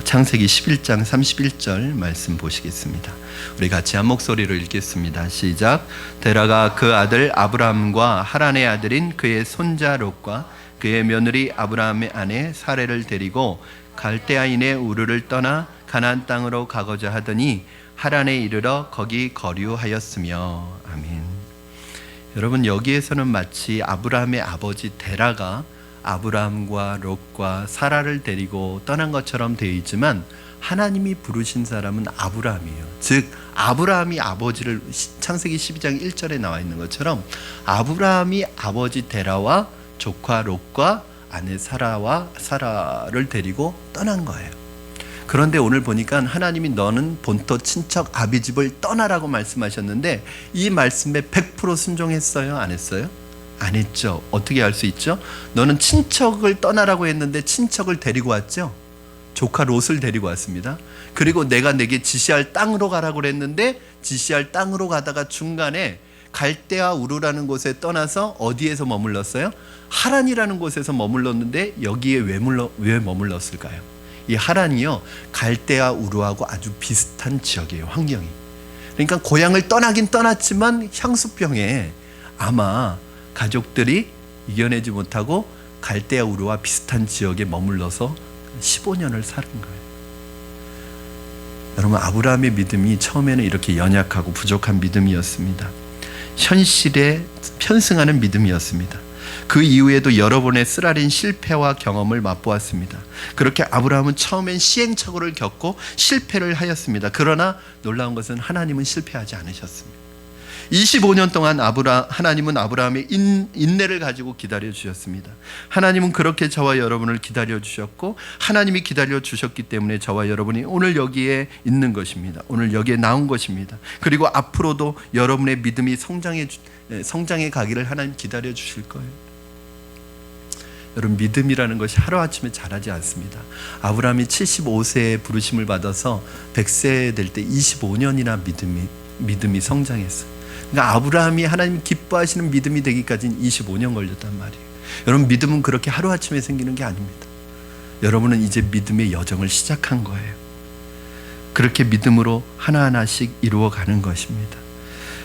창세기 11장 31절 말씀 보시겠습니다. 우리 같이 한 목소리로 읽겠습니다. 시작. 데라가 그 아들 아브라함과 하란의 아들인 그의 손자 롯과 그의 며느리 아브라함의 아내 사레를 데리고 갈대아인의 우르를 떠나 가나안 땅으로 가고자 하더니 하란에 이르러 거기 거류하였으며. 아멘. 여러분, 여기에서는 마치 아브라함의 아버지 데라가 아브라함과 롯과 사라를 데리고 떠난 것처럼 되어 있지만, 하나님이 부르신 사람은 아브라함이에요. 즉 아브라함이 아버지를, 창세기 12장 1절에 나와 있는 것처럼 아브라함이 아버지 데라와 조카 롯과 아내 사라를 데리고 떠난 거예요. 그런데 오늘 보니까 하나님이 너는 본토 친척 아비집을 떠나라고 말씀하셨는데, 이 말씀에 100% 순종했어요? 안 했어요? 안 했죠. 어떻게 알 수 있죠? 너는 친척을 떠나라고 했는데 친척을 데리고 왔죠. 조카 롯을 데리고 왔습니다. 그리고 내가 내게 지시할 땅으로 가라고 그랬는데, 지시할 땅으로 가다가 중간에 갈대아 우르라는 곳에 떠나서 어디에서 머물렀어요? 하란이라는 곳에서 머물렀는데, 여기에 왜 머물렀을까요? 이 하란이요, 갈대아 우르하고 아주 비슷한 지역이에요. 환경이. 그러니까 고향을 떠나긴 떠났지만 향수병에 아마 가족들이 이겨내지 못하고 갈대아 우르와 비슷한 지역에 머물러서 15년을 사는 거예요. 여러분, 아브라함의 믿음이 처음에는 이렇게 연약하고 부족한 믿음이었습니다. 현실에 편승하는 믿음이었습니다. 그 이후에도 여러 번의 쓰라린 실패와 경험을 맛보았습니다. 그렇게 아브라함은 처음엔 시행착오를 겪고 실패를 하였습니다. 그러나 놀라운 것은 하나님은 실패하지 않으셨습니다. 25년 동안 하나님은 아브라함의 인내를 가지고 기다려 주셨습니다. 하나님은 그렇게 저와 여러분을 기다려 주셨고, 하나님이 기다려 주셨기 때문에 저와 여러분이 오늘 여기에 있는 것입니다. 오늘 여기에 나온 것입니다. 그리고 앞으로도 여러분의 믿음이 성장해 가기를 하나님 기다려 주실 거예요. 여러분, 믿음이라는 것이 하루아침에 자라지 않습니다. 아브라함이 75세에 부르심을 받아서 100세 될 때 25년이나 믿음이 성장했어요. 그러니까 아브라함이 하나님 기뻐하시는 믿음이 되기까지는 25년 걸렸단 말이에요. 여러분, 믿음은 그렇게 하루아침에 생기는 게 아닙니다. 여러분은 이제 믿음의 여정을 시작한 거예요. 그렇게 믿음으로 하나하나씩 이루어가는 것입니다.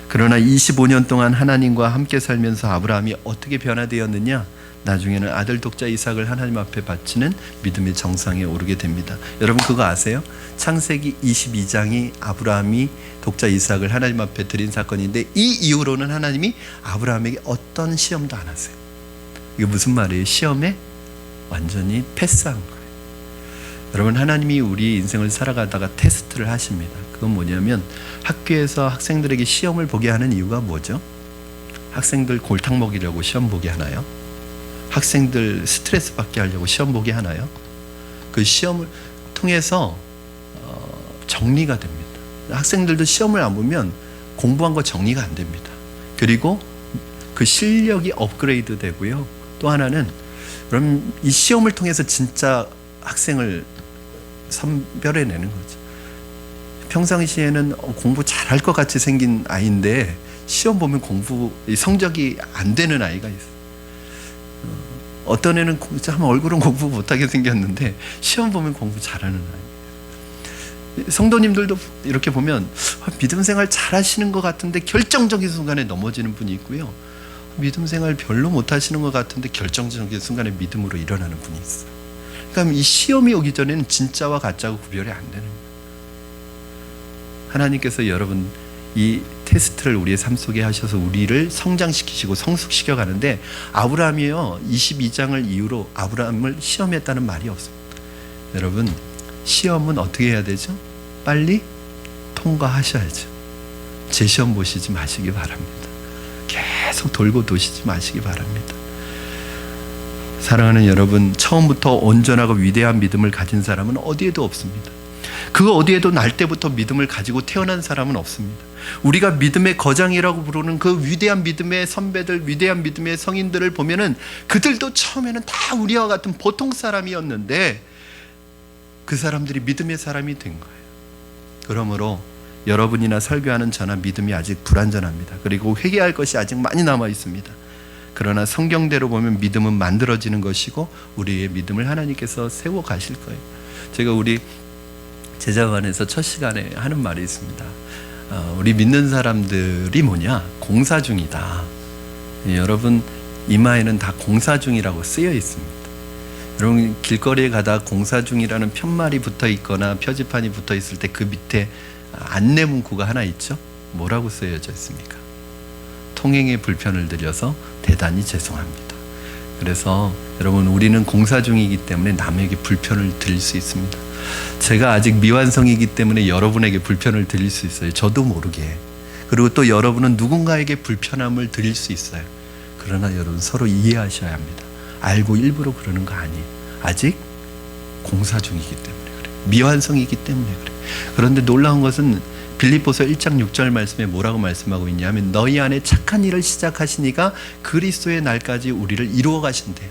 그러나 25년 동안 하나님과 함께 살면서 아브라함이 어떻게 변화되었느냐? 나중에는 아들 독자 이삭을 하나님 앞에 바치는 믿음의 정상에 오르게 됩니다. 여러분, 그거 아세요? 창세기 22장이 아브라함이 독자 이삭을 하나님 앞에 드린 사건인데, 이 이후로는 하나님이 아브라함에게 어떤 시험도 안 하세요. 이게 무슨 말이에요? 시험에 완전히 패스한 거예요. 여러분, 하나님이 우리 인생을 살아가다가 테스트를 하십니다. 그건 뭐냐면, 학교에서 학생들에게 시험을 보게 하는 이유가 뭐죠? 학생들 골탕 먹이려고 시험 보게 하나요? 학생들 스트레스 받게 하려고 시험 보게 하나요? 그 시험을 통해서 정리가 됩니다. 학생들도 시험을 안 보면 공부한 거 정리가 안 됩니다. 그리고 그 실력이 업그레이드 되고요. 또 하나는, 그럼 이 시험을 통해서 진짜 학생을 선별해내는 거죠. 평상시에는 공부 잘할 것 같이 생긴 아이인데 시험 보면 성적이 안 되는 아이가 있어요. 어떤 애는 참 얼굴은 공부 못하게 생겼는데 시험 보면 공부 잘하는 아이. 성도님들도 이렇게 보면 믿음 생활 잘하시는 것 같은데 결정적인 순간에 넘어지는 분이 있고요. 믿음 생활 별로 못하시는 것 같은데 결정적인 순간에 믿음으로 일어나는 분이 있어요. 그러니까 이 시험이 오기 전에는 진짜와 가짜가 구별이 안 되는 거예요. 하나님께서 여러분 이 테스트를 우리의 삶 속에 하셔서 우리를 성장시키시고 성숙시켜 가는데, 아브라함이요 22장을 이후로 아브라함을 시험했다는 말이 없습니다. 여러분, 시험은 어떻게 해야 되죠? 빨리 통과하셔야죠. 제 시험 보시지 마시기 바랍니다. 계속 돌고 도시지 마시기 바랍니다. 사랑하는 여러분, 처음부터 온전하고 위대한 믿음을 가진 사람은 어디에도 없습니다. 그 어디에도 날 때부터 믿음을 가지고 태어난 사람은 없습니다. 우리가 믿음의 거장이라고 부르는 그 위대한 믿음의 선배들, 위대한 믿음의 성인들을 보면은 그들도 처음에는 다 우리와 같은 보통 사람이었는데 그 사람들이 믿음의 사람이 된 거예요. 그러므로 여러분이나 설교하는 저나 믿음이 아직 불완전합니다. 그리고 회개할 것이 아직 많이 남아 있습니다. 그러나 성경대로 보면 믿음은 만들어지는 것이고 우리의 믿음을 하나님께서 세워 가실 거예요. 제가 우리 제자반에서 첫 시간에 하는 말이 있습니다. 우리 믿는 사람들이 뭐냐? 공사 중이다. 여러분 이마에는 다 공사 중이라고 쓰여 있습니다. 여러분 길거리에 가다 공사 중이라는 편말이 붙어 있거나 표지판이 붙어 있을 때 그 밑에 안내 문구가 하나 있죠? 뭐라고 쓰여져 있습니까? 통행에 불편을 드려서 대단히 죄송합니다. 그래서 여러분, 우리는 공사 중이기 때문에 남에게 불편을 드릴 수 있습니다. 제가 아직 미완성이기 때문에 여러분에게 불편을 드릴 수 있어요. 저도 모르게. 그리고 또 여러분은 누군가에게 불편함을 드릴 수 있어요. 그러나 여러분, 서로 이해하셔야 합니다. 알고 일부러 그러는 거 아니에요. 아직 공사 중이기 때문에 그래요. 미완성이기 때문에 그래요. 그런데 놀라운 것은 빌립보서 1장 6절 말씀에 뭐라고 말씀하고 있냐면, 너희 안에 착한 일을 시작하시니가 그리스도의 날까지 우리를 이루어 가신대요.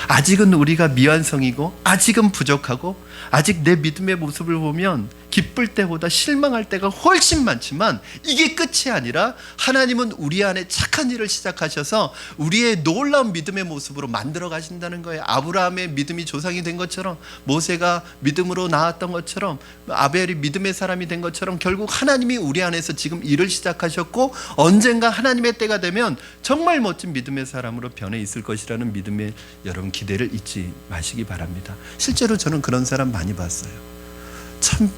아직은 우리가 미완성이고 아직은 부족하고 아직 내 믿음의 모습을 보면 기쁠 때보다 실망할 때가 훨씬 많지만 이게 끝이 아니라 하나님은 우리 안에 착한 일을 시작하셔서 우리의 놀라운 믿음의 모습으로 만들어 가신다는 거예요. 아브라함의 믿음이 조상이 된 것처럼, 모세가 믿음으로 나았던 것처럼, 아벨이 믿음의 사람이 된 것처럼 결국 하나님이 우리 안에서 지금 일을 시작하셨고 언젠가 하나님의 때가 되면 정말 멋진 믿음의 사람으로 변해 있을 것이라는 믿음의 여러분 기대를 잊지 마시기 바랍니다. 실제로 저는 그런 사람 많이 봤어요. 참,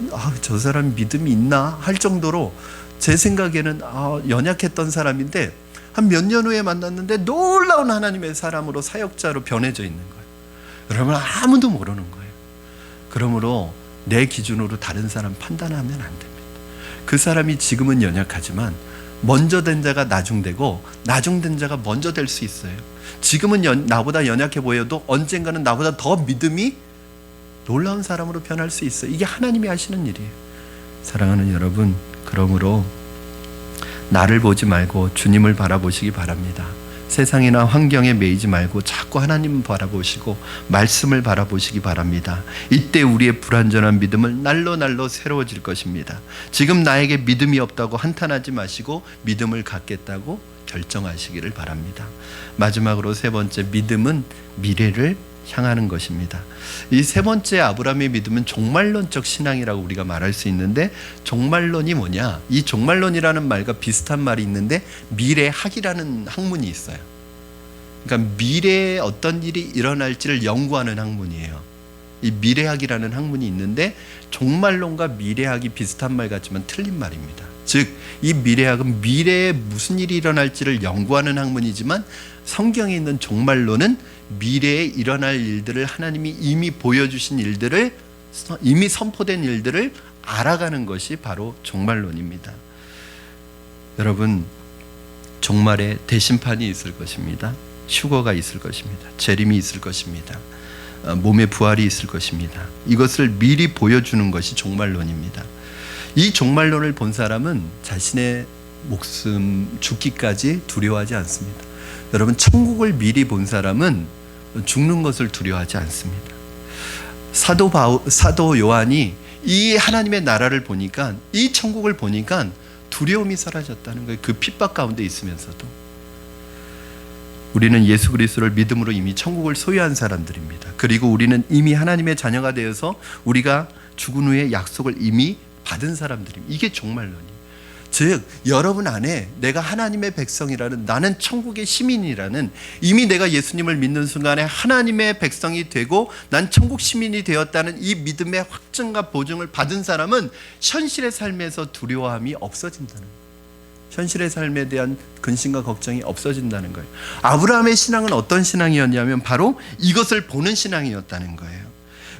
저 사람 믿음이 있나 할 정도로 제 생각에는 연약했던 사람인데 한 몇 년 후에 만났는데 놀라운 하나님의 사람으로, 사역자로 변해져 있는 거예요. 여러분, 아무도 모르는 거예요. 그러므로 내 기준으로 다른 사람 판단하면 안 됩니다. 그 사람이 지금은 연약하지만 먼저 된 자가 나중되고 나중된 자가 먼저 될 수 있어요. 지금은 나보다 연약해 보여도 언젠가는 나보다 더 믿음이 놀라운 사람으로 변할 수 있어요. 이게 하나님이 하시는 일이에요. 사랑하는 여러분, 그러므로 나를 보지 말고 주님을 바라보시기 바랍니다. 세상이나 환경에 매이지 말고 자꾸 하나님을 바라보시고 말씀을 바라보시기 바랍니다. 이때 우리의 불완전한 믿음은 날로 날로 새로워질 것입니다. 지금 나에게 믿음이 없다고 한탄하지 마시고 믿음을 갖겠다고 결정하시기를 바랍니다. 마지막으로 세 번째, 믿음은 미래를 향하는 것입니다. 이 세 번째 아브라함의 믿음은 종말론적 신앙이라고 우리가 말할 수 있는데, 종말론이 뭐냐? 이 종말론이라는 말과 비슷한 말이 있는데 미래학이라는 학문이 있어요. 그러니까 미래에 어떤 일이 일어날지를 연구하는 학문이에요. 이 미래학이라는 학문이 있는데 종말론과 미래학이 비슷한 말 같지만 틀린 말입니다. 즉, 이 미래학은 미래에 무슨 일이 일어날지를 연구하는 학문이지만 성경에 있는 종말론은 미래에 일어날 일들을, 하나님이 이미 보여주신 일들을, 이미 선포된 일들을 알아가는 것이 바로 종말론입니다. 여러분, 종말에 대심판이 있을 것입니다. 휴거가 있을 것입니다. 재림이 있을 것입니다. 몸의 부활이 있을 것입니다. 이것을 미리 보여주는 것이 종말론입니다. 이 종말론을 본 사람은 자신의 목숨 죽기까지 두려워하지 않습니다. 여러분, 천국을 미리 본 사람은 죽는 것을 두려워하지 않습니다. 사도 요한이 이 하나님의 나라를 보니까, 이 천국을 보니까 두려움이 사라졌다는 거예요. 그 핍박 가운데 있으면서도. 우리는 예수 그리스도를 믿음으로 이미 천국을 소유한 사람들입니다. 그리고 우리는 이미 하나님의 자녀가 되어서 우리가 죽은 후에 약속을 이미 받은 사람들입니다. 이게 종말론이에요. 즉, 여러분 안에 내가 하나님의 백성이라는, 나는 천국의 시민이라는, 이미 내가 예수님을 믿는 순간에 하나님의 백성이 되고 난 천국 시민이 되었다는 이 믿음의 확증과 보증을 받은 사람은 현실의 삶에서 두려워함이 없어진다는 거예요. 현실의 삶에 대한 근심과 걱정이 없어진다는 거예요. 아브라함의 신앙은 어떤 신앙이었냐면 바로 이것을 보는 신앙이었다는 거예요.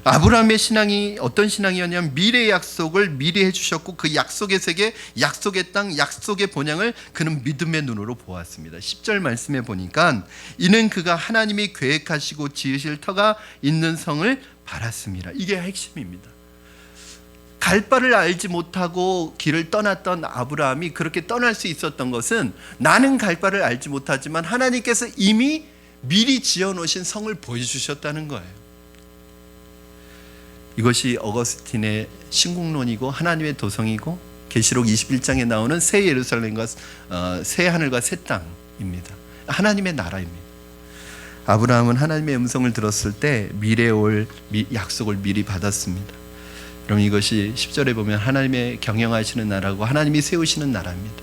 아브라함의 신앙이 어떤 신앙이었냐면 미래의 약속을 미리 해주셨고 그 약속의 세계, 약속의 땅, 약속의 본향을 그는 믿음의 눈으로 보았습니다. 10절 말씀에 보니까 이는 그가 하나님이 계획하시고 지으실 터가 있는 성을 바랐습니다. 이게 핵심입니다. 갈 바를 알지 못하고 길을 떠났던 아브라함이 그렇게 떠날 수 있었던 것은, 나는 갈 바를 알지 못하지만 하나님께서 이미 미리 지어놓으신 성을 보여주셨다는 거예요. 이것이 어거스틴의 신국론이고 하나님의 도성이고 계시록 21장에 나오는 새 예루살렘과 새 하늘과 새 땅입니다. 하나님의 나라입니다. 아브라함은 하나님의 음성을 들었을 때 미래에 올 약속을 미리 받았습니다. 그럼 이것이 10절에 보면 하나님의 경영하시는 나라고 하나님이 세우시는 나라입니다.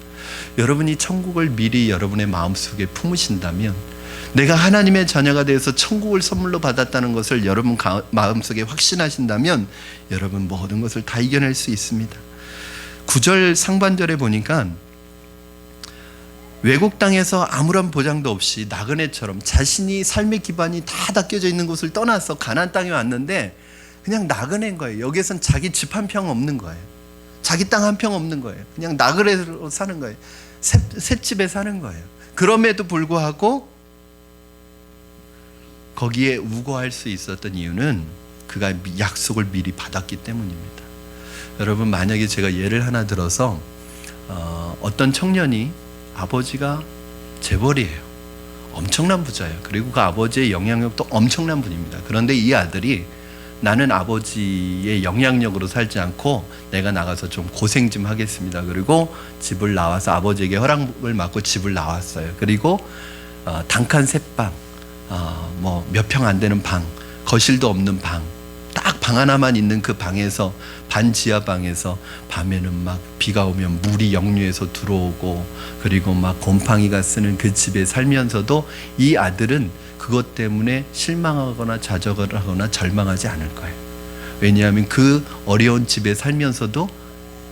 여러분이 천국을 미리 여러분의 마음속에 품으신다면, 내가 하나님의 자녀가 되어서 천국을 선물로 받았다는 것을 여러분 마음속에 확신하신다면 여러분 모든 것을 다 이겨낼 수 있습니다. 9절 상반절에 보니까 외국 땅에서 아무런 보장도 없이 나그네처럼 자신이 삶의 기반이 다 닦여져 있는 곳을 떠나서 가나안 땅에 왔는데 그냥 나그네인 거예요. 여기에선 자기 집 한 평 없는 거예요. 자기 땅 한 평 없는 거예요. 그냥 나그네로 사는 거예요. 셋집에 사는 거예요. 그럼에도 불구하고 거기에 우거할 수 있었던 이유는 그가 약속을 미리 받았기 때문입니다. 여러분, 만약에 제가 예를 하나 들어서 어떤 청년이 아버지가 재벌이에요. 엄청난 부자예요. 그리고 그 아버지의 영향력도 엄청난 분입니다. 그런데 이 아들이 나는 아버지의 영향력으로 살지 않고 내가 나가서 좀 고생 좀 하겠습니다. 그리고 집을 나와서 아버지에게 허락을 받고 집을 나왔어요. 그리고 단칸 셋방, 뭐 몇 평 안 되는 방, 거실도 없는 방, 딱 방 하나만 있는 그 방에서, 반지하 방에서 밤에는 막 비가 오면 물이 역류해서 들어오고, 그리고 막 곰팡이가 쓰는 그 집에 살면서도 이 아들은 그것 때문에 실망하거나 좌절하거나 절망하지 않을 거예요. 왜냐하면 그 어려운 집에 살면서도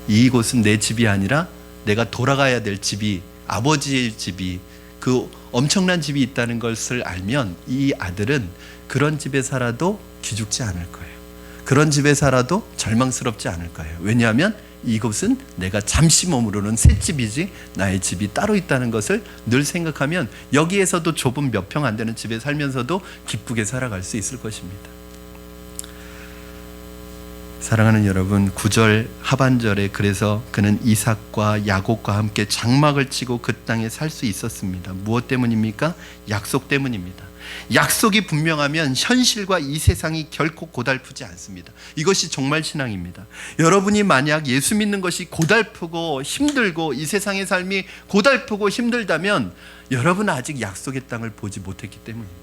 이곳은 내 집이 아니라 내가 돌아가야 될 집이, 아버지의 집이, 그 엄청난 집이 있다는 것을 알면 이 아들은 그런 집에 살아도 기죽지 않을 거예요. 그런 집에 살아도 절망스럽지 않을 거예요. 왜냐하면 이곳은 내가 잠시 머무르는 새 집이지 나의 집이 따로 있다는 것을 늘 생각하면 여기에서도 좁은 몇 평 안 되는 집에 살면서도 기쁘게 살아갈 수 있을 것입니다. 사랑하는 여러분, 9절 하반절에 그래서 그는 이삭과 야곱과 함께 장막을 치고 그 땅에 살 수 있었습니다. 무엇 때문입니까? 약속 때문입니다. 약속이 분명하면 현실과 이 세상이 결코 고달프지 않습니다. 이것이 정말 신앙입니다. 여러분이 만약 예수 믿는 것이 고달프고 힘들고 이 세상의 삶이 고달프고 힘들다면 여러분은 아직 약속의 땅을 보지 못했기 때문입니다.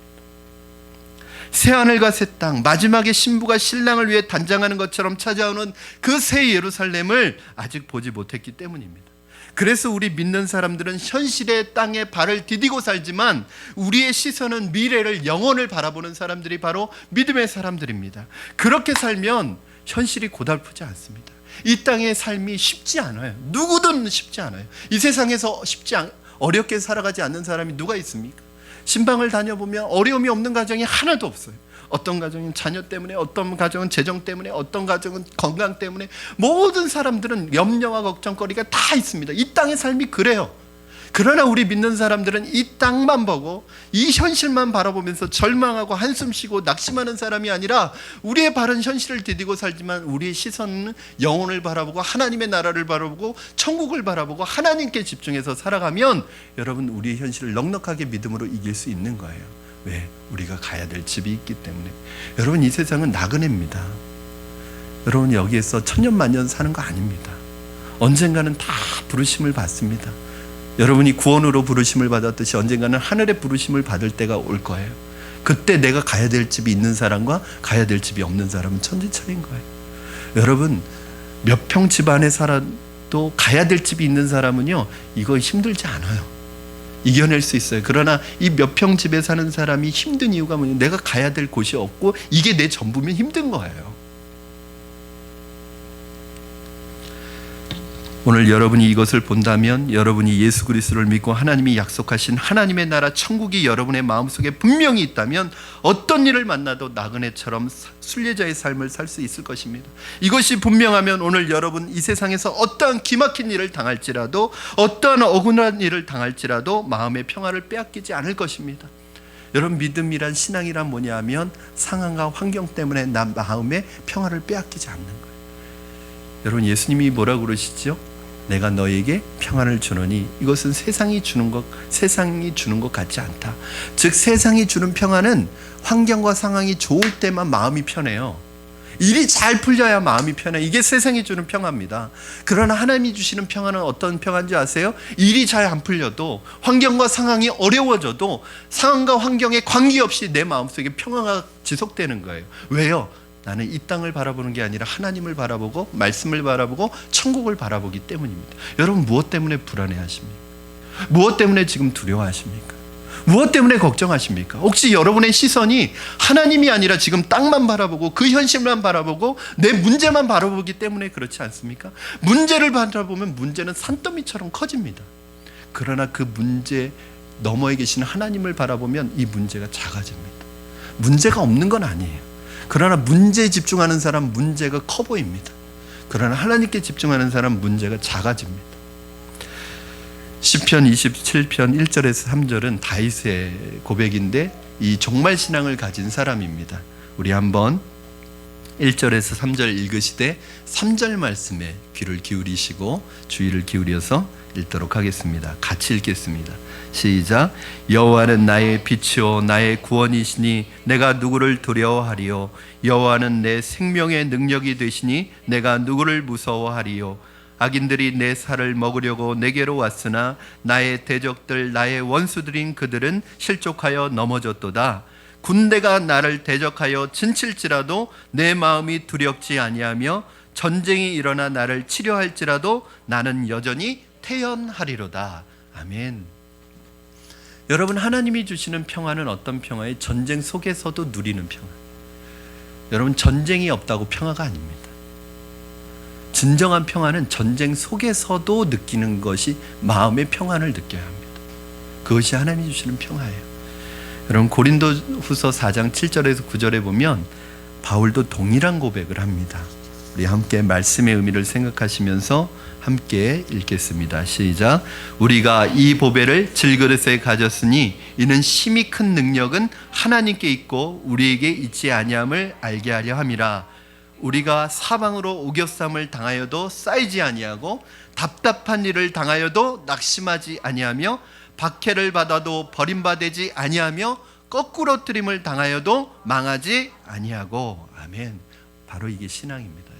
새하늘과 새 땅, 마지막에 신부가 신랑을 위해 단장하는 것처럼 찾아오는 그 새 예루살렘을 아직 보지 못했기 때문입니다. 그래서 우리 믿는 사람들은 현실의 땅에 발을 디디고 살지만 우리의 시선은 미래를, 영혼을 바라보는 사람들이 바로 믿음의 사람들입니다. 그렇게 살면 현실이 고달프지 않습니다. 이 땅의 삶이 쉽지 않아요. 누구든 쉽지 않아요. 이 세상에서 어렵게 살아가지 않는 사람이 누가 있습니까? 신방을 다녀보면 어려움이 없는 가정이 하나도 없어요. 어떤 가정은 자녀 때문에, 어떤 가정은 재정 때문에, 어떤 가정은 건강 때문에, 모든 사람들은 염려와 걱정거리가 다 있습니다. 이 땅의 삶이 그래요. 그러나 우리 믿는 사람들은 이 땅만 보고 이 현실만 바라보면서 절망하고 한숨 쉬고 낙심하는 사람이 아니라 우리의 발은 현실을 디디고 살지만 우리의 시선은 영혼을 바라보고 하나님의 나라를 바라보고 천국을 바라보고 하나님께 집중해서 살아가면 여러분, 우리의 현실을 넉넉하게 믿음으로 이길 수 있는 거예요. 왜? 우리가 가야 될 집이 있기 때문에. 여러분, 이 세상은 나그네입니다. 여러분, 여기에서 천년만년 사는 거 아닙니다. 언젠가는 다 부르심을 받습니다. 여러분이 구원으로 부르심을 받았듯이 언젠가는 하늘의 부르심을 받을 때가 올 거예요. 그때 내가 가야 될 집이 있는 사람과 가야 될 집이 없는 사람은 천지차이인 거예요. 여러분, 몇 평 집 안에 살아도 가야 될 집이 있는 사람은요, 이거 힘들지 않아요. 이겨낼 수 있어요. 그러나 이 몇 평 집에 사는 사람이 힘든 이유가 뭐냐면 내가 가야 될 곳이 없고 이게 내 전부면 힘든 거예요. 오늘 여러분이 이것을 본다면 여러분이 예수 그리스도를 믿고 하나님이 약속하신 하나님의 나라 천국이 여러분의 마음속에 분명히 있다면 어떤 일을 만나도 나그네처럼 순례자의 삶을 살 수 있을 것입니다. 이것이 분명하면 오늘 여러분 이 세상에서 어떠한 기막힌 일을 당할지라도, 어떠한 억울한 일을 당할지라도 마음의 평화를 빼앗기지 않을 것입니다. 여러분, 믿음이란, 신앙이란 뭐냐 하면 상황과 환경 때문에 나 마음의 평화를 빼앗기지 않는 거예요. 여러분, 예수님이 뭐라고 그러시죠? 내가 너에게 평안을 주노니 이것은 세상이 주는 것 같지 않다. 즉, 세상이 주는 평안은 환경과 상황이 좋을 때만 마음이 편해요. 일이 잘 풀려야 마음이 편해. 이게 세상이 주는 평안입니다. 그러나 하나님이 주시는 평안은 어떤 평안인지 아세요? 일이 잘 안 풀려도, 환경과 상황이 어려워져도 상황과 환경에 관계없이 내 마음속에 평화가 지속되는 거예요. 왜요? 나는 이 땅을 바라보는 게 아니라 하나님을 바라보고 말씀을 바라보고 천국을 바라보기 때문입니다. 여러분, 무엇 때문에 불안해하십니까? 무엇 때문에 지금 두려워하십니까? 무엇 때문에 걱정하십니까? 혹시 여러분의 시선이 하나님이 아니라 지금 땅만 바라보고 그 현실만 바라보고 내 문제만 바라보기 때문에 그렇지 않습니까? 문제를 바라보면 문제는 산더미처럼 커집니다. 그러나 그 문제 너머에 계신 하나님을 바라보면 이 문제가 작아집니다. 문제가 없는 건 아니에요. 그러나 문제에 집중하는 사람 문제가 커 보입니다. 그러나 하나님께 집중하는 사람 문제가 작아집니다. 시편 27편 1절에서 3절은 다윗의 고백인데 이 종말신앙을 가진 사람입니다. 우리 한번 1절에서 3절 읽으시되 3절 말씀에 귀를 기울이시고 주의를 기울여서 읽도록 하겠습니다. 같이 읽겠습니다. 시작. 여호와는 나의 빛이요 나의 구원이시니 내가 누구를 두려워하리요. 여호와는 내 생명의 능력이 되시니 내가 누구를 무서워하리요. 악인들이 내 살을 먹으려고 내게로 왔으나 나의 대적들 나의 원수들인 그들은 실족하여 넘어졌도다. 군대가 나를 대적하여 진칠지라도 내 마음이 두렵지 아니하며 전쟁이 일어나 나를 치려할지라도 나는 여전히 태연하리로다. 아멘. 여러분, 하나님이 주시는 평화는 어떤 평화예요? 전쟁 속에서도 누리는 평화. 여러분, 전쟁이 없다고 평화가 아닙니다. 진정한 평화는 전쟁 속에서도 느끼는 것이 마음의 평안을 느껴야 합니다. 그것이 하나님이 주시는 평화예요. 여러분, 고린도후서 4장 7절에서 9절에 보면 바울도 동일한 고백을 합니다. 우리 함께 말씀의 의미를 생각하시면서 함께 읽겠습니다. 시작. 우리가 이 보배를 질그릇에 가졌으니 이는 심히 큰 능력은 하나님께 있고 우리에게 있지 아니함을 알게 하려 함이라. 우리가 사방으로 우겨쌈을 당하여도 쌓이지 아니하고 답답한 일을 당하여도 낙심하지 아니하며 박해를 받아도 버림받지 아니하며 거꾸로 뜨림을 당하여도 망하지 아니하고. 아멘. 바로 이게 신앙입니다, 여러분.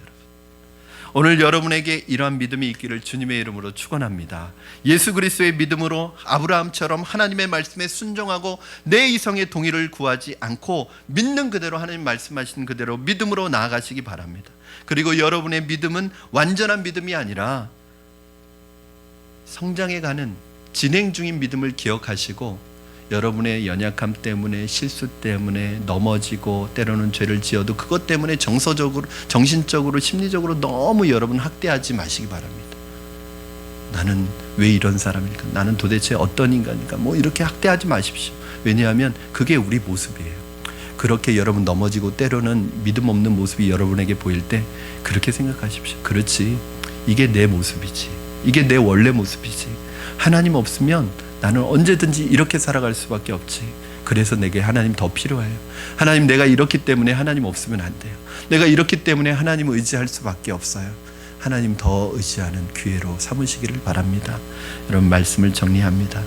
오늘 여러분에게 이러한 믿음이 있기를 주님의 이름으로 축원합니다. 예수 그리스도의 믿음으로 아브라함처럼 하나님의 말씀에 순종하고 내 이성의 동의를 구하지 않고 믿는 그대로 하나님 말씀하신 그대로 믿음으로 나아가시기 바랍니다. 그리고 여러분의 믿음은 완전한 믿음이 아니라 성장해가는 진행 중인 믿음을 기억하시고 여러분의 연약함 때문에 실수 때문에 넘어지고 때로는 죄를 지어도 그것 때문에 정서적으로 정신적으로 심리적으로 너무 여러분 학대하지 마시기 바랍니다. 나는 왜 이런 사람일까? 나는 도대체 어떤 인간일까? 뭐 이렇게 학대하지 마십시오. 왜냐하면 그게 우리 모습이에요. 그렇게 여러분 넘어지고 때로는 믿음 없는 모습이 여러분에게 보일 때 그렇게 생각하십시오. 그렇지, 이게 내 모습이지, 이게 내 원래 모습이지. 하나님 없으면 나는 언제든지 이렇게 살아갈 수밖에 없지. 그래서 내게 하나님 더 필요해요. 하나님, 내가 이렇기 때문에 하나님 없으면 안 돼요. 내가 이렇기 때문에 하나님 의지할 수밖에 없어요. 하나님 더 의지하는 기회로 삼으시기를 바랍니다. 여러분, 말씀을 정리합니다.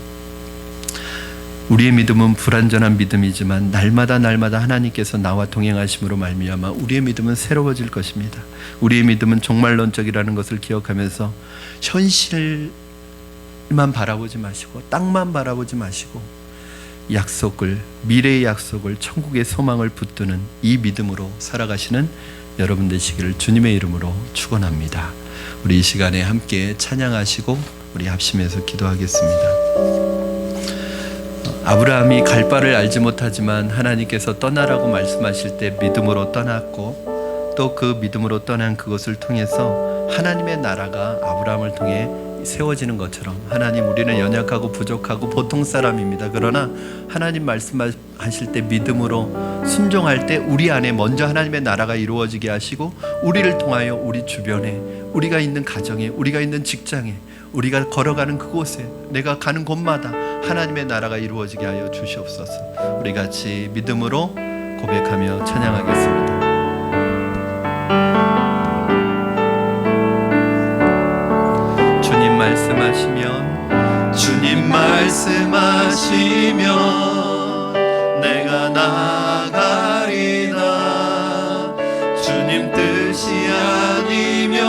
우리의 믿음은 불완전한 믿음이지만 날마다 하나님께서 나와 동행하심으로 말미암아 우리의 믿음은 새로워질 것입니다. 우리의 믿음은 종말론적이라는 것을 기억하면서 현실만 바라보지 마시고 땅만 바라보지 마시고 약속을, 미래의 약속을, 천국의 소망을 붙드는 이 믿음으로 살아가시는 여러분 되시기를 주님의 이름으로 축원합니다. 우리 이 시간에 함께 찬양하시고 우리 합심해서 기도하겠습니다. 아브라함이 갈 바를 알지 못하지만 하나님께서 떠나라고 말씀하실 때 믿음으로 떠났고 또 그 믿음으로 떠난 그것을 통해서 하나님의 나라가 아브라함을 통해 세워지는 것처럼 하나님, 우리는 연약하고 부족하고 보통 사람입니다. 그러나 하나님 말씀하실 때 믿음으로 순종할 때 우리 안에 먼저 하나님의 나라가 이루어지게 하시고 우리를 통하여 우리 주변에, 우리가 있는 가정에, 우리가 있는 직장에, 우리가 걸어가는 그곳에, 내가 가는 곳마다 하나님의 나라가 이루어지게 하여 주시옵소서. 우리 같이 믿음으로 고백하며 찬양하겠습니다. 말씀하시면, 주님 말씀하시면 내가 나가리라. 주님 뜻이 아니면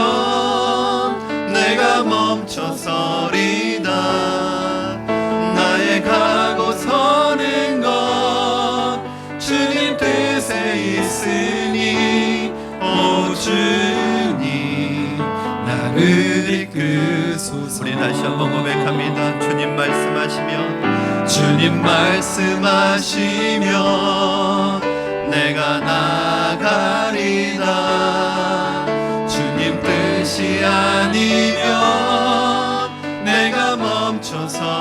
내가 멈춰서리다. 나의 가고 서는 것 주님 뜻에 있으니 오 주님 나를 이끄소서. 우리 다시 한번 고백합니다. 주님 말씀하시면, 주님 말씀하시면 내가 나가리라. 주님 뜻이 아니면 내가 멈춰서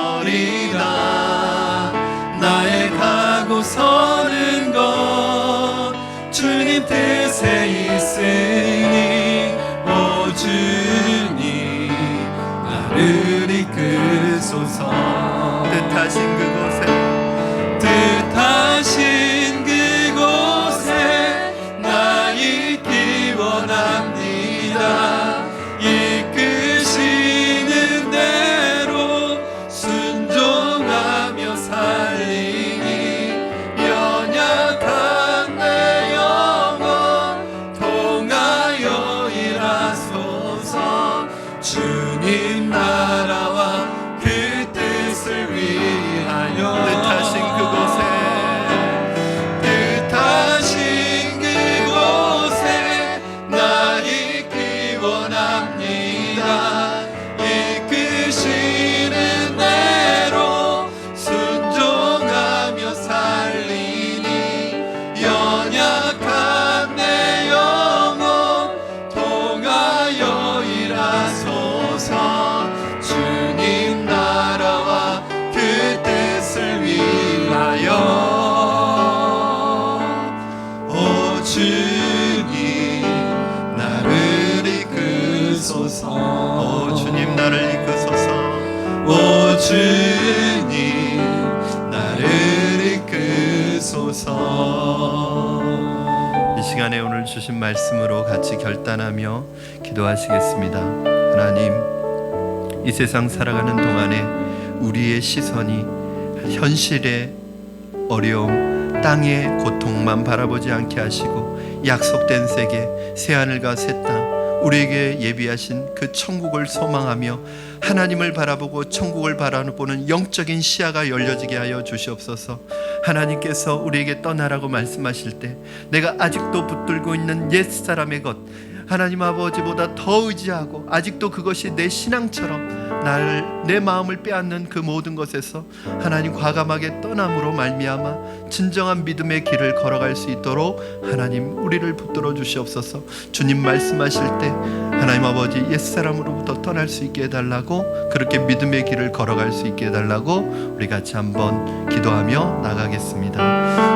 주님 나라와 그 뜻을 위하여 뜻하신 그곳에 나 있기 원합니다. 이끄시는 대로 순종하며 살리니 연약한 내 영혼 통하여 일하소서. 주님 나라와 그 뜻을 위하여 오 주님 나를 이끄소서. 오 주님 나를 이끄소서. 오 주님 나를 이끄소서. 이 시간에 오늘 주신 말씀으로 같이 결단하며 기도하시겠습니다. 하나님, 이 세상 살아가는 동안에 우리의 시선이 현실의 어려움, 땅의 고통만 바라보지 않게 하시고 약속된 세계, 새하늘과 새 땅, 우리에게 예비하신 그 천국을 소망하며 하나님을 바라보고 천국을 바라보는 영적인 시야가 열려지게 하여 주시옵소서. 하나님께서 우리에게 떠나라고 말씀하실 때 내가 아직도 붙들고 있는 옛사람의 것, 하나님 아버지보다 더 의지하고 아직도 그것이 내 신앙처럼 내 마음을 빼앗는 그 모든 것에서 하나님 과감하게 떠남으로 말미암아 진정한 믿음의 길을 걸어갈 수 있도록 하나님 우리를 붙들어 주시옵소서. 주님 말씀하실 때 하나님 아버지 옛사람으로부터 떠날 수 있게 해달라고, 그렇게 믿음의 길을 걸어갈 수 있게 해달라고 우리 같이 한번 기도하며 나가겠습니다.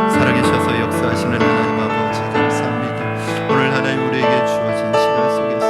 살아계셔서 역사하시는 하나님 아버지 감사합니다. 오늘 하나님 우리에게 주어진 시간 속에서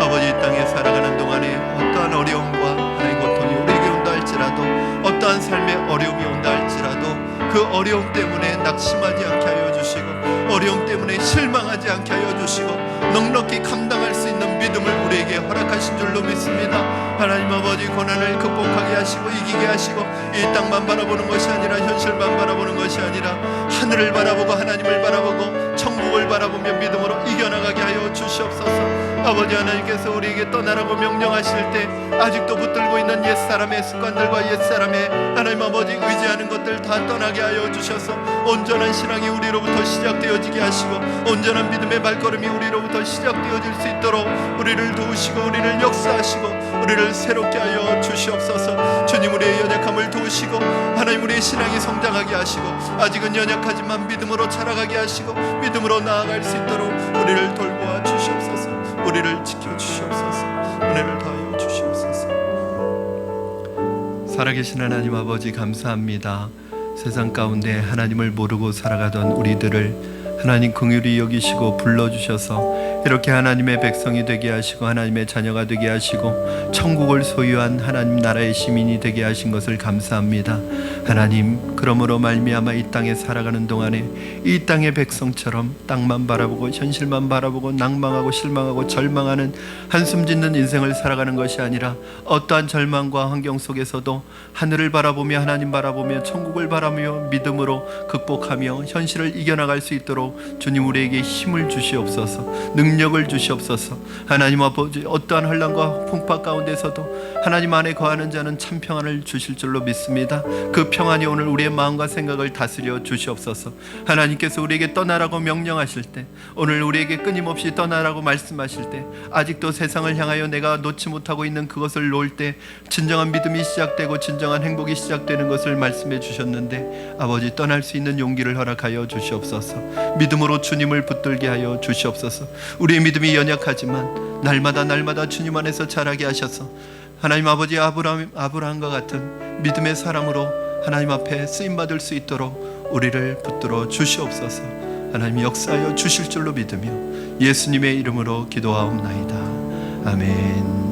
아버지 이 땅에 살아가는 동안에 어떠한 어려움과 하나님 고통이 우리에게 온다 할지라도, 어떠한 삶의 어려움이 온다 할지라도 그 어려움 때문에 낙심하지 않게 하여 주시고, 어려움 때문에 실망하지 않게 하여 주시고, 넉넉히 감당할 수 있는 믿음을 우리에게 허락하신 줄로 믿습니다. 하나님 아버지 고난을 극복하게 하시고 이기게 하시고 이 땅만 바라보는 것이 아니라, 현실만 바라보는 것이 아니라 하늘을 바라보고 하나님을 바라보고 천국을 바라보며 믿음으로 이겨나가게 하여 주시옵소서. 아버지 하나님께서 우리에게 떠나라고 명령하실 때 아직도 붙들고 있는 옛사람의 습관들과 옛사람의 하나님 아버지 의지하는 것들 다 떠나게 하여 주셔서 온전한 신앙이 우리로부터 시작되어지게 하시고 온전한 믿음의 발걸음이 우리로부터 시작되어질 수 있도록 우리를 도우시고 우리를 역사하시고 우리를 새롭게 하여 주시옵소서. 주님 우리의 연약함을 도우시고 하나님 우리의 신앙이 성장하게 하시고 아직은 연약하지만 믿음으로 자라가게 하시고 믿음으로 나아갈 수 있도록 우리를 돌보아 주시옵소서. 우리를 지켜주시옵소서. 은혜를 더하여 주시옵소서. 살아계신 하나님 아버지 감사합니다. 세상 가운데 하나님을 모르고 살아가던 우리들을 하나님 긍휼히 여기시고 불러주셔서 이렇게 하나님의 백성이 되게 하시고 하나님의 자녀가 되게 하시고 천국을 소유한 하나님 나라의 시민이 되게 하신 것을 감사합니다. 하나님, 그러므로 말미암아 이 땅에 살아가는 동안에 이 땅의 백성처럼 땅만 바라보고 현실만 바라보고 낭망하고 실망하고 절망하는 한숨 짓는 인생을 살아가는 것이 아니라 어떠한 절망과 환경 속에서도 하늘을 바라보며 하나님 바라보며 천국을 바라보며 믿음으로 극복하며 현실을 이겨나갈 수 있도록 주님 우리에게 힘을 주시옵소서. 능력을 주시옵소서. 하나님 아버지, 어떠한 혼란과 풍파 가운데서도 하나님 안에 거하는 자는 참 평안을 주실 줄로 믿습니다. 그 평안이 오늘 우리의 마음과 생각을 다스려 주시옵소서. 하나님께서 우리에게 떠나라고 명령하실 때, 오늘 우리에게 끊임없이 떠나라고 말씀하실 때 아직도 세상을 향하여 내가 놓지 못하고 있는 그것을 놓을 때 진정한 믿음이 시작되고 진정한 행복이 시작되는 것을 말씀해 주셨는데, 아버지 떠날 수 있는 용기를 허락하여 주시옵소서. 믿음으로 주님을 붙들게 하여 주시옵소서. 우리의 믿음이 연약하지만 날마다 주님 안에서 자라게 하셔서 하나님 아버지 아브라함과 같은 믿음의 사람으로 하나님 앞에 쓰임받을 수 있도록 우리를 붙들어 주시옵소서. 하나님 역사하여 주실 줄로 믿으며 예수님의 이름으로 기도하옵나이다. 아멘.